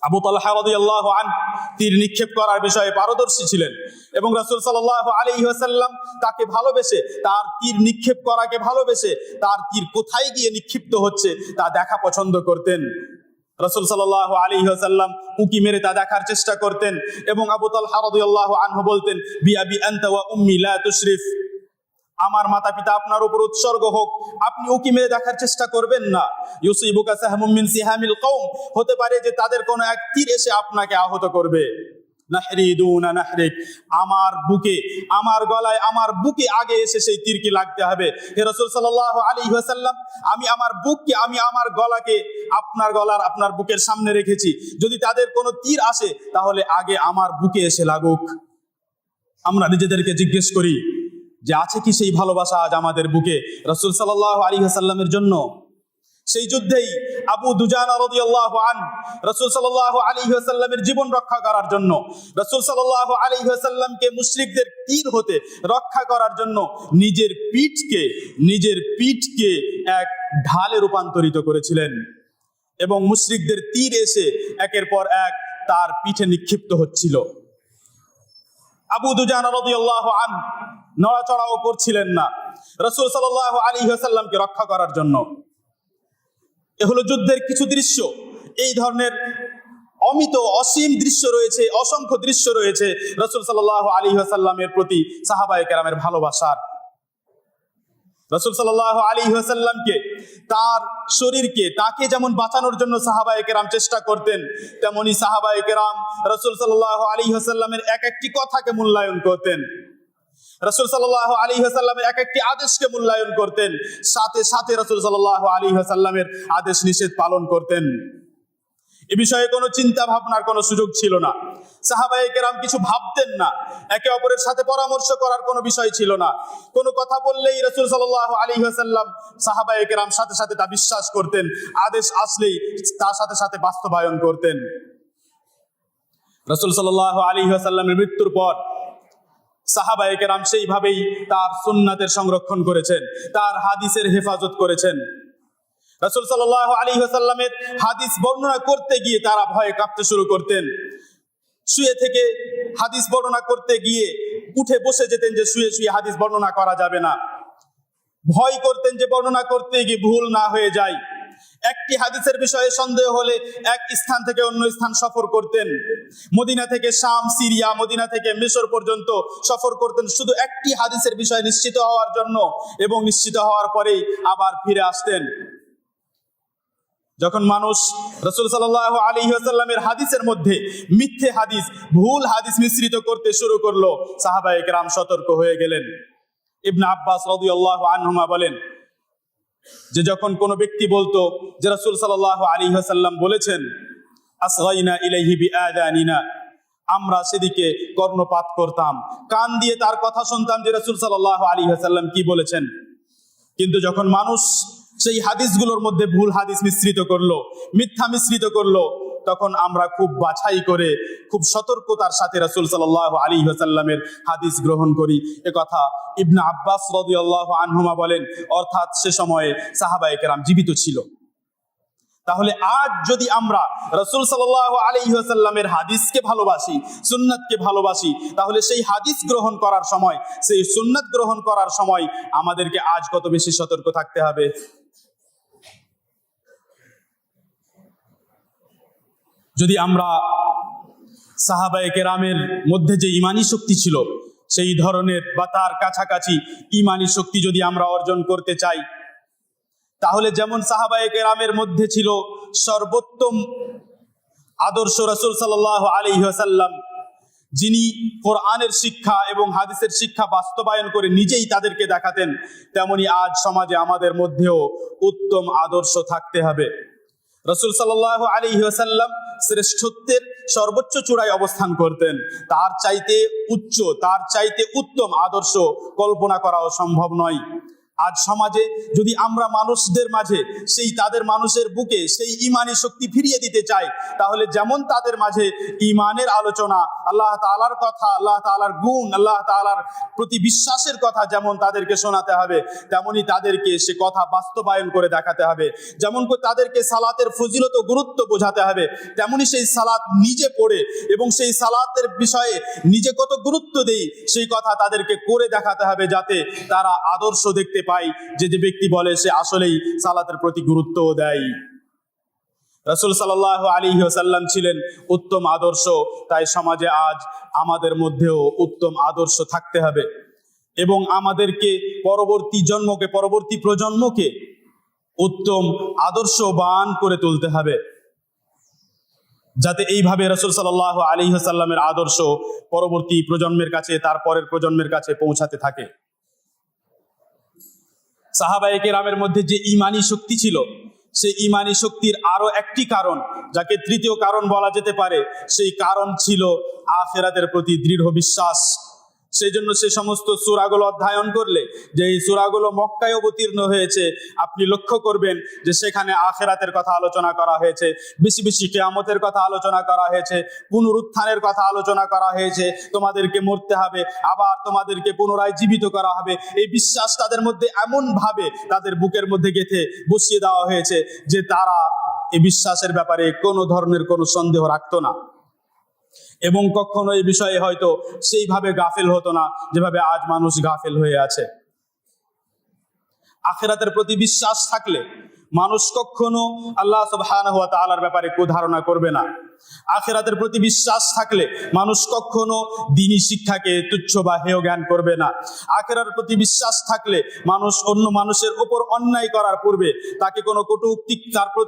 আবু তালহা রাদিয়াল্লাহু আনহু তীর নিক্ষেপ করার বিষয়ে পারদর্শী ছিলেন এবং রাসূল সাল্লাল্লাহু আলাইহি ওয়াসাল্লাম তাকে ভালোবেসে, তার তীর নিক্ষেপ করাকে ভালোবেসে, তার তীর কোথায় গিয়ে নিক্ষিপ্ত হচ্ছে তা দেখা পছন্দ করতেন। রাসূল সাল্লাল্লাহু আলাইহি ওয়াসাল্লাম উকি মেরে তা দেখার চেষ্টা করতেন এবং আবু তালহা রাদিয়াল্লাহু আনহু বলতেন, বিআবি আনতা ওয়া উম্মি লা তুশরিফ, আমার মাতা পিতা আপনার উপর উৎসর্গ হোক, আপনি উকি মেরে দেখার চেষ্টা করবেন না। ইউসিবুকা সাহমুম মিন সিহামিল কওম, হতে পারে যে তাদের কোনো এক তীর এসে আপনাকে আহত করবে। নাহরি দুনা নাহরিক, আমার বুকে, আমার গলায়, আমার বুকে আগে এসে সেই তীরকে লাগতে হবে। হে রাসূল সাল্লাল্লাহু আলাইহি ওয়াসাল্লাম, আমি আমার বুককে, আমি আমার গলাকে আপনার বুকের সামনে রেখেছি। যদি তাদের কোনো তীর আসে তাহলে আগে আমার বুকে এসে লাগুক। আমরা নিজেদেরকে জিজ্ঞেস করি যে আছে কি সেই ভালোবাসা আজ আমাদের বুকে রাসূল সাল্লাল্লাহু আলাইহি ওয়াসাল্লামের জন্য? সেই যুদ্ধেই আবু দুজানা রাদিয়াল্লাহু আনহু রাসূল সাল্লাল্লাহু আলাইহি ওয়াসাল্লামের জীবন রক্ষা করার জন্য, রাসূল সাল্লাল্লাহু আলাইহি ওয়াসাল্লামকে মুশরিকদের তীর হতে রক্ষা করার জন্য নিজের পিঠকে এক ঢালে রূপান্তরিত করেছিলেন এবং মুশরিকদের তীর এসে একের পর এক তার পিঠে নিক্ষিপ্ত হচ্ছিল। আবু দুজানা রাদিয়াল্লাহু আনহু নড়াচড়াও করছিলেন না রাসূল সাল্লাল্লাহু আলাইহি ওয়াসাল্লামকে রক্ষা করার জন্য। এ হলো যুদ্ধের কিছু দৃশ্য। এই ধরনের অসীম দৃশ্য রয়েছে, অসংখ্য দৃশ্য রয়েছে রাসূল সাল্লাল্লাহু আলাইহি ওয়াসাল্লামের প্রতি সাহাবায়ে কেরামের ভালোবাসার। রাসূল সাল্লাল্লাহু আলাইহি ওয়াসাল্লামকে, তার শরীরকে, তাকে যেমন বাঁচানোর জন্য সাহাবায়ে কেরাম চেষ্টা করতেন, তেমনি সাহাবায়ে কেরাম রাসূল সাল্লাল্লাহু আলাইহি ওয়াসাল্লামের এক একটি কথাকে মূল্যায়ন করতেন, রাসূল সাল্লাল্লাহু আলাইহি ওয়াসাল্লামের এক একটি আদেশকে মূল্যায়ন করতেন, সাথে সাথে রাসূল সাল্লাল্লাহু আলাইহি ওয়াসাল্লামের আদেশ নিষেধ পালন করতেন। এ বিষয়ে কোনো চিন্তা ভাবনার কোনো সুযোগ ছিল না। সাহাবায়ে কেরাম কিছু ভাবতেন না, একে অপরের সাথে পরামর্শ করার কোনো বিষয় ছিল না। কোনো কথা বললেই রাসূল সাল্লাল্লাহু আলাইহি ওয়াসাল্লাম, সাহাবায়ে কেরাম সাথে সাথে তা বিশ্বাস করতেন, আদেশ আসলেই তার সাথে সাথে বাস্তবায়ন করতেন। রাসূল সাল্লাল্লাহু আলাইহি ওয়াসাল্লামের মৃত্যুর পর সাহাবায়ে কেরাম সেইভাবেই তার সুন্নাতের সংরক্ষণ করেছেন, তার হাদিসের হেফাজত করেছেন। রাসূল সাল্লাল্লাহু আলাইহি ওয়াসাল্লামের হাদিস বর্ণনা করতে গিয়ে তারা ভয়ে কাঁপতে শুরু করতেন। শুয়ে থেকে হাদিস বর্ণনা করতে গিয়ে উঠে বসে যেতেন যে শুয়ে শুয়ে হাদিস বর্ণনা করা যাবে না। ভয় করতেন যে বর্ণনা করতে গিয়ে ভুল না হয়ে যায়। একটি হাদিসের বিষয়ে সন্দেহ হলে এক স্থান থেকে অন্য স্থান সফর করতেন। মদিনা থেকে শাম, সিরিয়া, মদিনা থেকে মিশর পর্যন্ত সফর করতেন শুধু একটি হাদিসের বিষয়ে নিশ্চিত হওয়ার জন্য, এবং নিশ্চিত হওয়ার পরেই আবার ফিরে আসতেন। যখন মানুষ রাসূল সাল্লাল্লাহু আলাইহি ওয়াসাল্লামের হাদিসের মধ্যে মিথ্যে হাদিস, ভুল হাদিস মিশ্রিত করতে শুরু করলো, সাহাবায়ে কেরাম সতর্ক হয়ে গেলেন। ইবনে আব্বাস রাদিয়াল্লাহু আনহুমা বলেন যে যখন কোনো ব্যক্তি বলতো যে রাসূল সাল্লাল্লাহু আলাইহি ওয়াসাল্লাম বলেছেন আসগাইনা ইলাইহি বিআযানিনা, আমরা সেদিকে কর্ণপাত করতাম, কান দিয়ে তার কথা শুনতাম যে রাসূল সাল্লাল্লাহু আলাইহি ওয়াসাল্লাম কি বলেছেন। কিন্তু যখন মানুষ সেই হাদিসগুলোর মধ্যে ভুল হাদিস মিশ্রিত করলো, মিথ্যা মিশ্রিত করলো, তখন আমরা খুব বাছাই করে, খুব সতর্কতার সাথে রাসূল সাল্লাল্লাহু আলাইহি ওয়াসাল্লামের হাদিস গ্রহণ করি। একথা ইবনে আব্বাস রাদিয়াল্লাহু আনহুমা বলেন, অর্থাৎ সে সময়ে সাহাবায়ে কেরাম জীবিত ছিল। তাহলে আজ যদি আমরা রাসূল সাল্লাল্লাহু আলাইহি ওয়াসাল্লামের হাদিসকে ভালোবাসি, সুন্নাতকে ভালোবাসি, তাহলে সেই হাদিস গ্রহণ করার সময়, সেই সুন্নাত গ্রহণ করার সময় আমাদেরকে আজ কত বেশি সতর্ক থাকতে হবে। যদি আমরা সাহাবায়ে কেরামের মধ্যে যে ঈমানী শক্তি ছিল, সেই ধরনের বা তার কাছাকাছি ঈমানী শক্তি যদি আমরা অর্জন করতে চাই, তাহলে যেমন সাহাবায়ে কেরামের মধ্যে ছিল সর্বোত্তম আদর্শ রাসূল সাল্লাল্লাহু আলাইহি ওয়াসাল্লাম, যিনি কোরআনের শিক্ষা এবং হাদিসের শিক্ষা বাস্তবায়ন করে নিজেই তাদেরকে দেখাতেন, তেমনি আজ সমাজে আমাদের মধ্যেও উত্তম আদর্শ থাকতে হবে। রাসূল সাল্লাল্লাহু আলাইহি ওয়াসাল্লাম শ্রেষ্ঠত্বের সর্বোচ্চ চূড়ায় অবস্থান করতেন। তার চাইতে উচ্চ, তার চাইতে উত্তম আদর্শ কল্পনা করাও সম্ভব নয়। আজ সমাজে যদি আমরা মানুষদের মাঝে তাদের মানুষের বুকে সেই ঈমানী শক্তি ফিরিয়ে দিতে চাই, তাহলে যেমন তাদের মাঝে ঈমানের আলোচনা, আল্লাহ তাআলার কথা, আল্লাহ তাআলার গুণ, আল্লাহ তাআলার প্রতি বিশ্বাসের কথা যেমন তাদেরকে শোনাতে হবে, তেমনি তাদেরকে সে কথা বাস্তবায়ন করে দেখাতে হবে। যেমন তাদেরকে সালাতের ফজিলত ও গুরুত্ব বোঝাতে হবে, তেমনি সেই সালাত নিজে পড়ে এবং সেই সালাতের বিষয়ে নিজে কত গুরুত্ব দেই সেই কথা তাদেরকে করে দেখাতে হবে, যাতে তারা আদর্শ দেখতে পাই যে ব্যক্তি বলে সে আসলেই সালাতের প্রতি গুরুত্ব দেয়। রাসূল সাল্লাল্লাহু আলাইহি ওয়াসাল্লাম ছিলেন উত্তম আদর্শ, তাই সমাজে আজ আমাদের মধ্যেও উত্তম আদর্শ থাকতে হবে এবং আমাদেরকে পরবর্তী প্রজন্মকে উত্তম আদর্শবান করে তুলতে হবে, যাতে এইভাবে রাসূল সাল্লাল্লাহু আলাইহি ওয়াসাল্লামের আদর্শ পরবর্তী প্রজন্মের কাছে, তার পরের প্রজন্মের কাছে পৌঁছাতে থাকে। সাহাবায়ে কেরামের মধ্যে যে ঈমানী শক্তি ছিল, সেই ঈমানী শক্তির আরো একটি কারণ, যাকে তৃতীয় কারণ বলা যেতে পারে, সেই কারণ ছিল আখিরাতের প্রতি দৃঢ় বিশ্বাস। সেই জন্য সে সমস্ত সূরাগুলো অধ্যয়ন করলে, যে এই সূরাগুলো মক্কায় অবতীর্ণ হয়েছে, আপনি লক্ষ্য করবেন যে সেখানে আখিরাতের কথা আলোচনা করা হয়েছে, বেশি বেশি কিয়ামতের কথা আলোচনা করা হয়েছে, পুনরুত্থানের কথা আলোচনা করা হয়েছে। তোমাদেরকে মরতে হবে, আবার তোমাদেরকে পুনরায় জীবিত করা হবে, এই বিশ্বাস তাদের মধ্যে এমন ভাবে তাদের বুকের মধ্যে গেঁথে বসিয়ে দেওয়া হয়েছে যে তারা এই বিশ্বাসের ব্যাপারে কোনো ধরনের কোনো সন্দেহ রাখতো না, এবং কখনো এই বিষয়ে হয়তো সেইভাবে গাফেল হতো না যেভাবে আজ মানুষ গাফেল হয়ে আছে। আখিরাতের প্রতি বিশ্বাস থাকলে মানুষ কখনো আল্লাহ সুবহানাহু ওয়া তাআলার ব্যাপারে কুধারণা করবে না। আখিরাতের প্রতি বিশ্বাস থাকলে মানুষ কখনো দ্বীনি শিক্ষাকে তুচ্ছ বা হেয় জ্ঞান করবে না। আখিরাতের প্রতি বিশ্বাস থাকলে মানুষ অন্য মানুষের উপর অন্যায় করার পূর্বে তাকে কোনো কটূক্তি,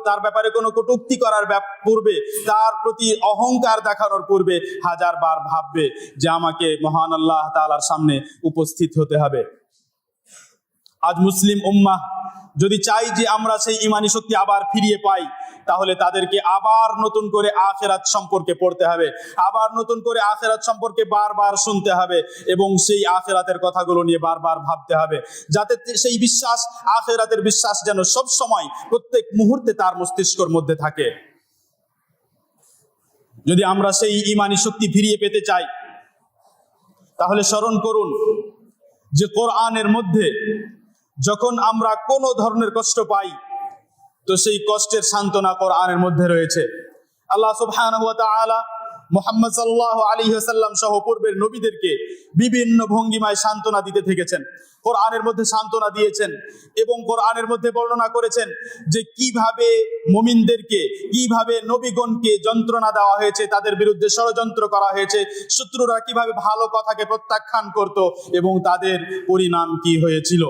তার ব্যাপারে কোনো কটূক্তি করার পূর্বে, তার প্রতি অহংকার দেখানোর পূর্বে হাজার বার ভাববে যে আমাকে মহান আল্লাহ তাআলার সামনে উপস্থিত হতে হবে। আজ মুসলিম উম্মাহ যদি চাই যে আমরা সেই ঈমানি শক্তি আবার ফিরিয়ে পাই, তাহলে তাদেরকে আবার নতুন করে আখিরাত সম্পর্কে পড়তে হবে, আবার নতুন করে আখিরাত সম্পর্কে বারবার শুনতে হবে, এবং সেই আখিরাতের কথাগুলো নিয়ে বারবার ভাবতে হবে, যাতে সেই বিশ্বাস, আখিরাতের বিশ্বাস যেন সব সময় প্রত্যেক মুহূর্তে তার মস্তিষ্কের মধ্যে থাকে। যদি আমরা সেই ঈমানি শক্তি ফিরিয়ে পেতে চাই, তাহলে স্মরণ করুন যে কোরআনের মধ্যে যখন আমরা কোনো ধরনের কষ্ট পাই, তো সেই কষ্টের সান্ত্বনা কোরআনের মধ্যে রয়েছে। আল্লাহ সুবহানাহু ওয়া তাআলা মুহাম্মদ সাল্লাল্লাহু আলাইহি ওয়াসাল্লাম সহ পূর্বের নবীদেরকে বিভিন্ন ভঙ্গিমায় সান্ত্বনা দিতে থেকেছেন, কোরআনের মধ্যে সান্ত্বনা দিয়েছেন, এবং কোরআনের মধ্যে বর্ণনা করেছেন যে কিভাবে মুমিনদেরকে, কিভাবে নবীগণকে যন্ত্রণা দেওয়া হয়েছে, তাদের বিরুদ্ধে ষড়যন্ত্র করা হয়েছে, শত্রুরা কিভাবে ভালো কথাকে প্রত্যাখ্যান করত এবং তাদের পরিণাম কি হয়েছিল।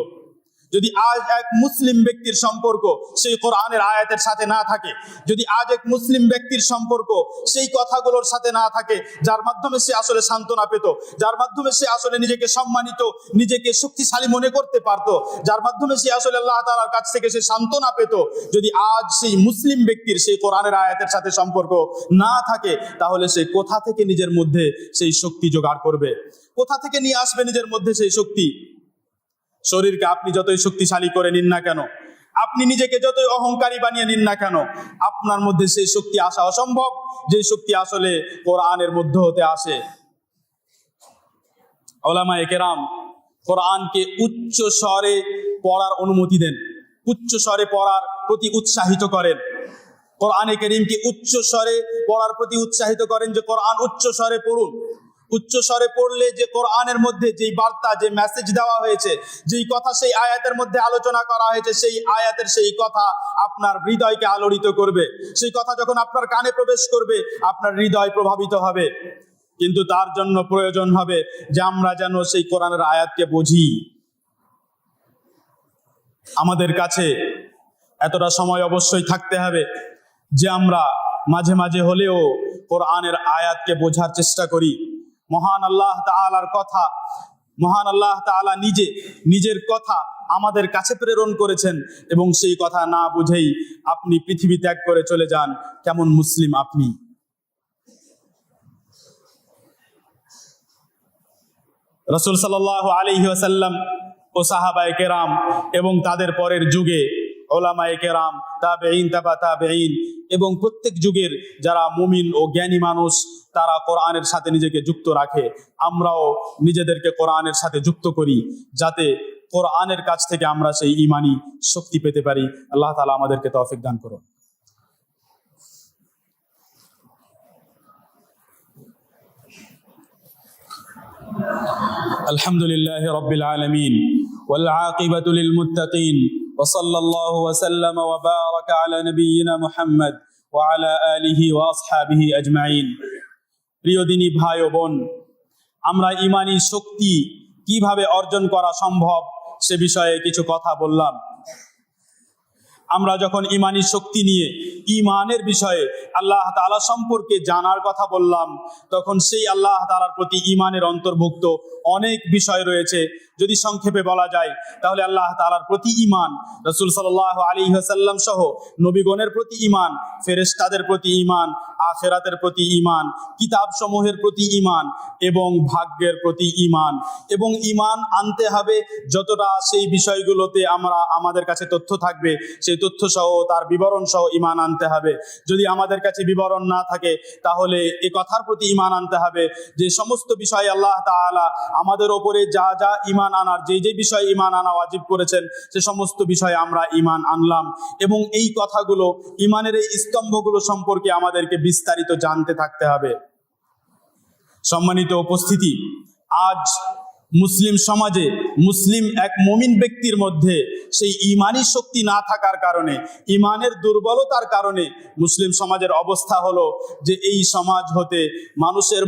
যদি আজ এক মুসলিম ব্যক্তির সম্পর্ক সেই কোরআনের আয়াতের সাথে না থাকে, যদি আজ এক মুসলিম ব্যক্তির সম্পর্ক সেই কথাগুলোর সাথে না থাকে যার মাধ্যমে সে আসলে সান্ত্বনা পেত, যার মাধ্যমে সে আসলে নিজেকে সম্মানিত, নিজেকে শক্তিশালী মনে করতে পারত, যার মাধ্যমে সে আসলে আল্লাহ তাআলার কাছ থেকে সে সান্ত্বনা পেত, যদি আজ সেই মুসলিম ব্যক্তির সেই কোরআনের আয়াতের সাথে সম্পর্ক না থাকে, তাহলে সে কোথা থেকে নিজের মধ্যে সেই শক্তি জোগাড় করবে? কোথা থেকে নিয়ে আসবে নিজের মধ্যে সেই শক্তি? শরীরকে আপনি যতই শক্তিশালী করে নিন না কেন, আপনি নিজেকে যতই অহংকারী বানিয়ে নিন না কেন, আপনার মধ্যে সেই শক্তি আসা অসম্ভব যে শক্তি আসলে কোরআনের মধ্যে হতে আসে। উলামায়ে কেরাম কোরআনকে উচ্চ স্বরে পড়ার অনুমতি দেন, উচ্চ স্বরে পড়ার প্রতি উৎসাহিত করেন, কোরআনে কারীমকে উচ্চ স্বরে পড়ার প্রতি উৎসাহিত করেন যে কোরআন উচ্চ স্বরে পড়ুন। উচ্চ স্বরে পড়লে যে কোরআনের মধ্যে যেই বার্তা, যে মেসেজ দেওয়া হয়েছে, যেই কথা সেই আয়াতের মধ্যে আলোচনা করা হয়েছে, সেই আয়াতের সেই কথা আপনার হৃদয়কে আলোড়িত করবে। সেই কথা যখন আপনার কানে প্রবেশ করবে, আপনার হৃদয় প্রভাবিত হবে। কিন্তু তার জন্য প্রয়োজন হবে যে আমরা যেন সেই কোরআনের আয়াতকে বুঝি। আমাদের কাছে এতটা সময় অবশ্যই থাকতে হবে যে আমরা মাঝে মাঝে হলেও কোরআনের আয়াতকে বোঝার চেষ্টা করি। মহান আল্লাহ তাআলার কথা, মহান আল্লাহ তাআলা নিজের কথা আমাদের কাছে প্রেরণ করেছেন, এবং সেই কথা না বুঝেই আপনি পৃথিবী ত্যাগ করে চলে যান। কেমন মুসলিম আপনি? রাসূল সাল্লাল্লাহু আলাইহি ওয়াসাল্লাম ও সাহাবায়ে কেরাম এবং তাদের পরের যুগে উলামায়ে কেরাম, তাবেঈন, তাবা তাবেঈন এবং প্রত্যেক যুগের যারা মুমিন ও জ্ঞানী মানুষ, তারা কোরআনের সাথে নিজেকে যুক্ত রাখে। আমরাও নিজেদেরকে কোরআনের সাথে যুক্ত করি, যাতে কোরআনের কাছ থেকে আমরা সেই ঈমানি শক্তি পেতে পারি। আল্লাহ তাআলা আমাদেরকে তৌফিক দান করুন। আলহামদুলিল্লাহি রাব্বিল আলামিন ওয়াল আকিবাতু লিল মুত্তাকিন ওয়া সাল্লাল্লাহু ওয়া সাল্লামা ওয়া বারাকা আলা নাবিয়িনা মুহাম্মদ ওয়া আলা আলিহি ওয়া আসহাবিহি আজমাইন। প্রিয় দিনী ভাই ও বোন, আমরা ঈমানি শক্তি কিভাবে অর্জন করা সম্ভব সে বিষয়ে কিছু কথা বললাম। আমরা যখন ঈমানি শক্তি নিয়ে ঈমানের বিষয়ে আল্লাহ তাআলা সম্পর্কে জানার কথা বললাম, তখন সেই আল্লাহ তাআলার প্রতি ঈমানের অন্তর্ভুক্ত অনেক বিষয় রয়েছে। যদি সংক্ষেপে বলা যায়, তাহলে আল্লাহ তাআলার প্রতি ঈমান, রাসূল সাল্লাল্লাহু আলাইহি ওয়াসাল্লাম সহ নবীগণের প্রতি ঈমান, ফেরেশতাদের প্রতি ঈমান, আখিরাতের প্রতি ঈমান, কিতাব সমূহের প্রতি ঈমান এবং ভাগ্যের প্রতি ঈমান। এবং ঈমান আনতে হবে যতটা সেই বিষয়গুলোতে আমাদের কাছে তথ্য থাকবে, সেই তথ্য সহ তার বিবরণ সহ ঈমান আনতে হবে। যদি আমাদের কাছে বিবরণ না থাকে তাহলে এই কথার প্রতি ঈমান আনতে হবে যে সমস্ত বিষয় আল্লাহ তাআলা আমাদের ওপরে যা যা ঈমান আনার যে বিষয়ে ঈমান আনা ওয়াজিব করেছেন সে সমস্ত বিষয়ে আমরা ঈমান আনলাম। এবং এই কথাগুলো, ঈমানের এই স্তম্ভগুলো সম্পর্কে আমাদেরকে বিস্তারিত জানতে থাকতে হবে। সম্মানিত উপস্থিতি, আজ মুসলিম সমাজে মুসলিম এক মুমিন ব্যক্তির মধ্যে সেই ঈমানি শক্তি না থাকার কারণে, ঈমানের দুর্বলতার কারণে মুসলিম সমাজের অবস্থা হলো যে এই সমাজ হতে মানুষের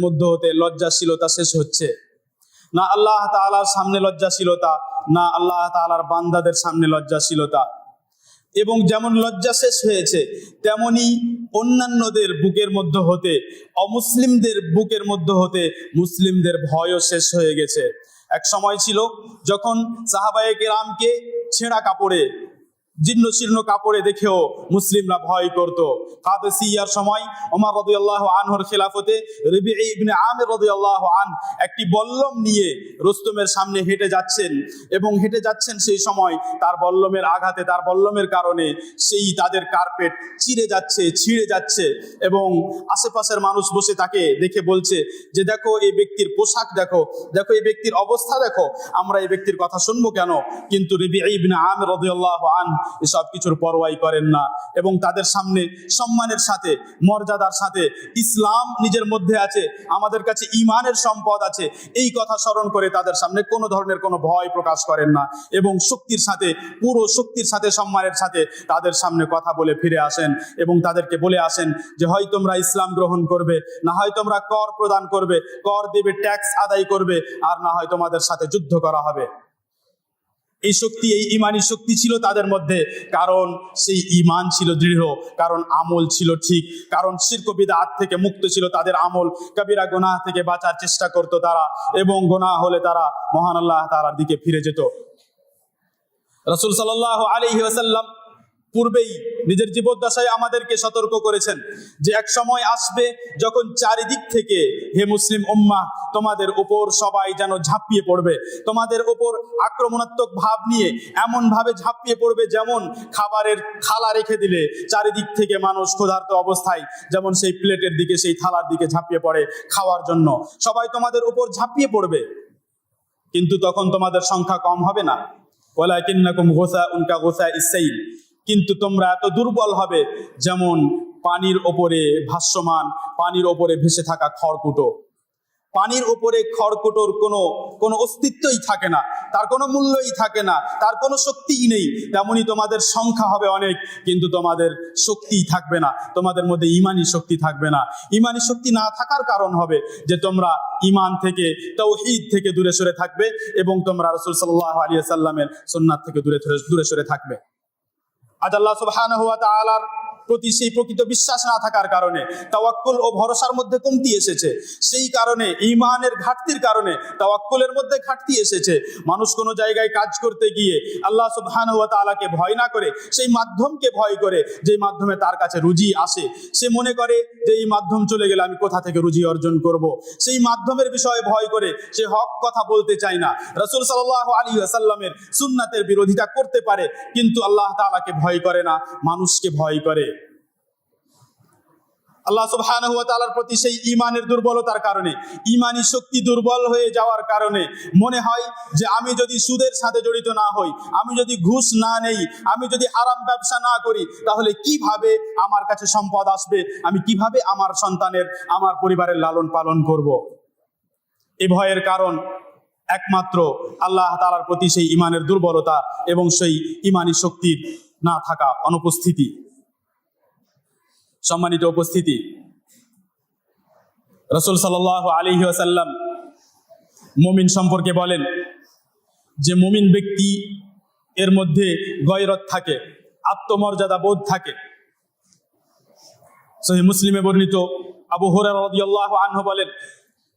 মধ্য হতে লজ্জাশীলতা শেষ হচ্ছে। না আল্লাহ তাআলার সামনে লজ্জাশীলতা, না আল্লাহ তাআলার বান্দাদের সামনে লজ্জাশীলতা। এবং যেমন লজ্জা শেষ হয়েছে তেমনি অন্যান্যদের বুকের মধ্যে হতে, অমুসলিমদের বুকের মধ্যে হতে মুসলিমদের ভয়ও শেষ হয়ে গেছে। এক সময় ছিল যখন সাহাবায়ে কেরামকে ছেঁড়া কাপড়ে, জীর্ণ শীর্ণ কাপড়ে দেখেও মুসলিমরা ভয় করত। কাদেসিয়ার সময় ওমর রাদিয়াল্লাহু আনহুর খিলাফতে রবিঈ ইবনে আমির রাদিয়াল্লাহু আন একটি বল্লম নিয়ে রুস্তমের সামনে হেঁটে যাচ্ছেন এবং হেঁটে যাচ্ছেন সেই সময় তার বল্লমের আঘাতে, তার বল্লমের কারণে সেই তাদের কার্পেট ছিঁড়ে যাচ্ছে এবং আশেপাশের মানুষ বসে তাকে দেখে বলছে যে দেখো এই ব্যক্তির পোশাক, দেখো এই ব্যক্তির অবস্থা দেখো, আমরা এই ব্যক্তির কথা শুনবো কেন? কিন্তু রবিঈ ইবনে আমির রাদিয়াল্লাহু আন এসব কিছুর পরোয়াই করেন না এবং তাদের সামনে সম্মানের সাথে, মর্যাদার সাথে ইসলাম নিজের মধ্যে আছে, আমাদের কাছে ঈমানের সম্পদ আছে, এই কথা স্মরণ করে তাদের সামনে কোনো ধরনের কোনো ভয় প্রকাশ করেন না এবং শক্তির সাথে, পুরো শক্তির সাথে, সম্মানের সাথে তাদের সামনে কথা বলে ফিরে আসেন এবং তাদেরকে বলে আসেন যে হয় তোমরা ইসলাম গ্রহণ করবে, না হয় তোমরা কর প্রদান করবে, কর দেবে, ট্যাক্স আদায় করবে, আর না হয় তোমাদের সাথে যুদ্ধ করা হবে। এই শক্তি, এই ঈমানি শক্তি ছিল তাদের মধ্যে, কারণ সেই ঈমান ছিল দৃঢ়, কারণ আমল ছিল ঠিক, কারণ শিরক ও বিদআত থেকে মুক্ত ছিল তাদের আমল, কবিরা গুনাহ থেকে বাঁচার চেষ্টা করত তারা এবং গুনাহ হলে তারা মহান আল্লাহ তাআলার দিকে ফিরে যেত। রাসূল সাল্লাল্লাহু আলাইহি ওয়াসাল্লাম পূর্বেই নিজের জীবদ্দশায় আমাদেরকে সতর্ক করেছেন যে এক সময় আসবে যখন চারিদিক থেকে, হে মুসলিম উম্মাহ, তোমাদের উপর সবাই যেন ঝাঁপিয়ে পড়বে, তোমাদের উপর আক্রমণাত্মক ভাব নিয়ে এমন ভাবে ঝাঁপিয়ে পড়বে যেমন খাবারের থালা রেখে দিলে চারিদিক থেকে মানুষ ক্ষুধার্ত অবস্থায় যেমন সেই প্লেটের দিকে, সেই থালার দিকে ঝাঁপিয়ে পড়ে খাওয়ার জন্য, সবাই তোমাদের উপর ঝাঁপিয়ে পড়বে। কিন্তু তখন তোমাদের সংখ্যা কম হবে না। ওয়ালাকিন্নাকুম গুসাউন কাগুসাইস সাইল, কিন্তু তোমরা এত দুর্বল হবে যেমন পানির ওপরে ভাসমান, পানির ওপরে ভেসে থাকা খড়কুটো। পানির উপরে খড়কুটোর কোনো অস্তিত্বই থাকে না, তার কোনো মূল্যই থাকে না, তার কোনো শক্তিই নেই। তেমনি তোমাদের সংখ্যা হবে অনেক, কিন্তু তোমাদের শক্তিই থাকবে না, তোমাদের মধ্যে ঈমানি শক্তি থাকবে না। ঈমানি শক্তি না থাকার কারণ হবে যে তোমরা ঈমান থেকে, তাওহীদ থেকে দূরে সরে থাকবে এবং তোমরা রাসূল সাল্লাল্লাহু আলাইহি ওয়াসাল্লামের সুন্নাত থেকে দূরে সরে থাকবে। আজ আল্লাহ সুবহানাহু ওয়া তাআলার প্রতি সেই প্রকৃত বিশ্বাস না থাকার কারণে তাওয়াক্কুল ও ভরসার মধ্যে কমতি এসেছে। সেই কারণে ঈমানের ঘাটতির কারণে তাওয়াক্কুলের মধ্যে ঘাটতি এসেছে। মানুষ কোনো জায়গায় কাজ করতে গিয়ে আল্লাহ সুবহানাহু ওয়া তাআলাকে ভয় না করে সেই মাধ্যমকে ভয় করে, যেই মাধ্যমে তার কাছে রুজি আসে। সে মনে করে যে এই মাধ্যম চলে গেলে আমি কোথা থেকে রুজি অর্জন করব। সেই মাধ্যমের বিষয়ে ভয় করে সে হক কথা বলতে চায় না। রাসূল সাল্লাল্লাহু আলাইহি ওয়াসাল্লামের সুন্নাতের বিরোধিতা করতে পারে, কিন্তু আল্লাহ তাআলাকে ভয় করে না, মানুষকে ভয় করে। আল্লাহ সুবহানাহু ওয়া তাআলার প্রতি সেই ঈমানের দুর্বলতার কারণে, ঈমানি শক্তি দুর্বল হয়ে যাওয়ার কারণে মনে হয় যে আমি যদি সুদের সাথে জড়িত না হই, আমি যদি ঘুষ না নেই, আমি যদি হারাম ব্যবসা না করি, তাহলে কিভাবে আমার কাছে সম্পদ আসবে, আমি কিভাবে আমার সন্তানের, আমার পরিবারের লালন পালন করব। এই ভয়ের কারণ একমাত্র আল্লাহ তাআলার প্রতি সেই ঈমানের দুর্বলতা এবং সেই ঈমানি শক্তির না থাকা, অনুপস্থিতি। সম্মানিত উপস্থিতি, রাসূল সাল্লাল্লাহু আলাইহি ওয়াসাল্লাম মুমিন সম্পর্কে বলেন যে মুমিন ব্যক্তি এর মধ্যে গয়রত থাকে, আত্মমর্যাদা বোধ থাকে। সহিহ মুসলিমে বর্ণিত আবু হুরায়রা রাদিয়াল্লাহু আনহু বলেন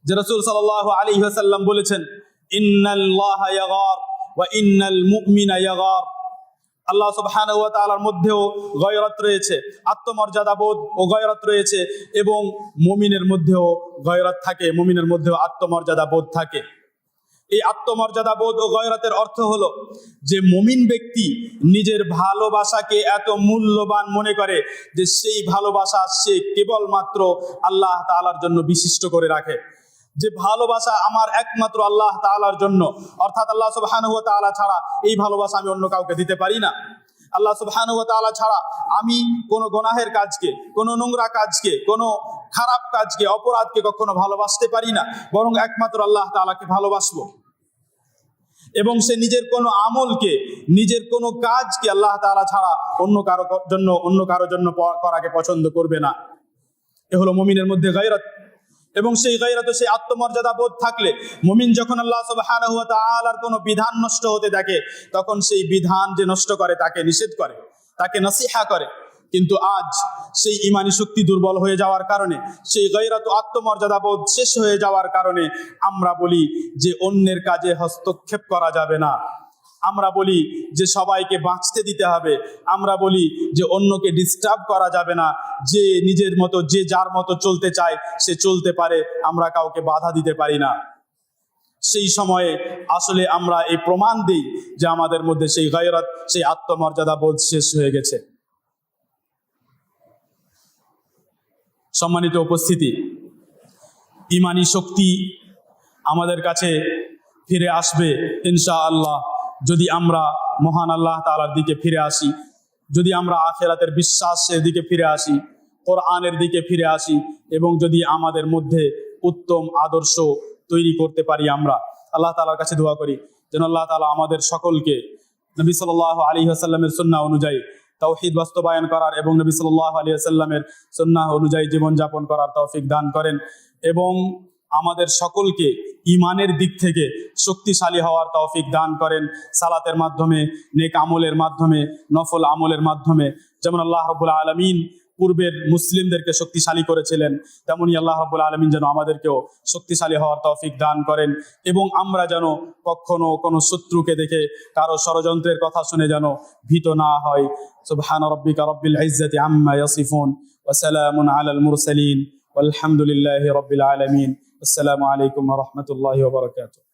যে রাসূল সাল্লাল্লাহু আলাইহি ওয়াসাল্লাম বলেছেন, ইন্নাল্লাহা ইয়াগার ওয়া ইন্নাল মুমিনা ইয়াগার। আল্লাহ সুবহানাহু ওয়া তাআলার মধ্যেও গয়রত রয়েছে, আত্মমর্যাদা বোধ ও গয়রত রয়েছে, এবং মুমিনের মধ্যেও গয়রত থাকে, মুমিনের মধ্যেও আত্মমর্যাদা বোধ থাকে। এই আত্মমর্যাদা বোধ ও গয়রতের অর্থ হলো যে মুমিন ব্যক্তি নিজের ভালোবাসাকে এত মূল্যবান মনে করে যে সেই ভালোবাসা সে কেবলমাত্র আল্লাহ তাআলার জন্য বিশিষ্ট করে রাখে। যে ভালোবাসা আমার একমাত্র আল্লাহ তাআলার জন্য, অর্থাৎ আল্লাহ সুবহানাহু ওয়া তাআলা ছাড়া এই ভালোবাসা আমি অন্য কাউকে দিতে পারি না। আল্লাহ সুবহানাহু ওয়া তাআলা ছাড়া আমি কোনো গুনাহের কাজকে, কোনো নোংরা কাজকে, কোনো খারাপ কাজকে, অপরাধকে কখনো ভালোবাসতে পারি না, বরং একমাত্র আল্লাহ তাআলাকে ভালোবাসবো। এবং সে নিজের কোনো আমলকে, নিজের কোনো কাজকে আল্লাহ তাআলা ছাড়া অন্য কারোর জন্য করাকে পছন্দ করবে না। এ হলো মুমিনের মধ্যে গায়রত। এবং সেই গায়রত, সেই আত্মমর্যাদা বোধ থাকলে মুমিন যখন আল্লাহ সুবহানাহু ওয়া তাআলার কোনো বিধান নষ্ট হতে দেখে, তখন সেই বিধান যে নষ্ট করে তাকে নিষেধ করে, তাকে নসিহা করে। কিন্তু আজ সেই ইমানি শক্তি দুর্বল হয়ে যাওয়ার কারণে, সেই গায়রত, আত্মমর্যাদা বোধ শেষ হয়ে যাওয়ার কারণে আমরা বলি যে অন্যের কাজে হস্তক্ষেপ করা যাবে না, আমরা বলি যে সবাইকে বাঁচতে দিতে হবে, আমরা বলি যে অন্যকে ডিস্টার্ব করা যাবে না, যে নিজের মতো, যে যার মতো চলতে চায় সে চলতে পারে, আমরা কাউকে বাধা দিতে পারি না। সেই সময়ে আসলে আমরা এই প্রমাণ দিই যে আমাদের মধ্যে সেই গায়রত, সেই আত্মমর্যাদা বোধ শেষ হয়ে গেছে। সম্মানিত উপস্থিতি, ইমানি শক্তি আমাদের কাছে ফিরে আসবে ইনশাআল্লাহ যদি আমরা মহান আল্লাহ তাআলার দিকে ফিরে আসি, যদি আমরা আখিরাতের বিশ্বাসের দিকে ফিরে আসি, কোরআনের দিকে ফিরে আসি, এবং যদি আমাদের মধ্যে উত্তম আদর্শ তৈরি করতে পারি। আমরা আল্লাহ তাআলার কাছে দোয়া করি যেন আল্লাহ তাআলা আমাদের সকলকে নবী সাল্লাল্লাহু আলাইহি ওয়াসাল্লামের সুন্নাহ অনুযায়ী তাওহীদ বাস্তবায়ন করার এবং নবী সাল্লাল্লাহু আলাইহি ওয়াসাল্লামের সুন্নাহ অনুযায়ী জীবনযাপন করার তৌফিক দান করেন, এবং আমাদের সকলকে ঈমানের দিক থেকে শক্তিশালী হওয়ার তৌফিক দান করেন, সালাতের মাধ্যমে, নেক আমলের মাধ্যমে, নফল আমলের মাধ্যমে। যেমন আল্লাহ রাব্বুল আলামিন পূর্বের মুসলিমদেরকে শক্তিশালী করেছিলেন, তেমনি আল্লাহ রাব্বুল আলামিন যেন আমাদেরকেও শক্তিশালী হওয়ার তৌফিক দান করেন, এবং আমরা যেন কখনো কোনো শত্রুকে দেখে, কারো ষড়যন্ত্রের কথা শুনে যেন ভীত না হয়। সুবহান রাব্বিকা রাব্বিল ইজ্জাতি আম্মা ইয়াসিফুন ওয়া সালামুন আলাল মুরসালিন ওয়ালহামদুলিল্লাহি রাব্বিল আলামিন। আসসালামু আলাইকুম ওয়া রাহমাতুল্লাহি ওয়া বারাকাতুহু।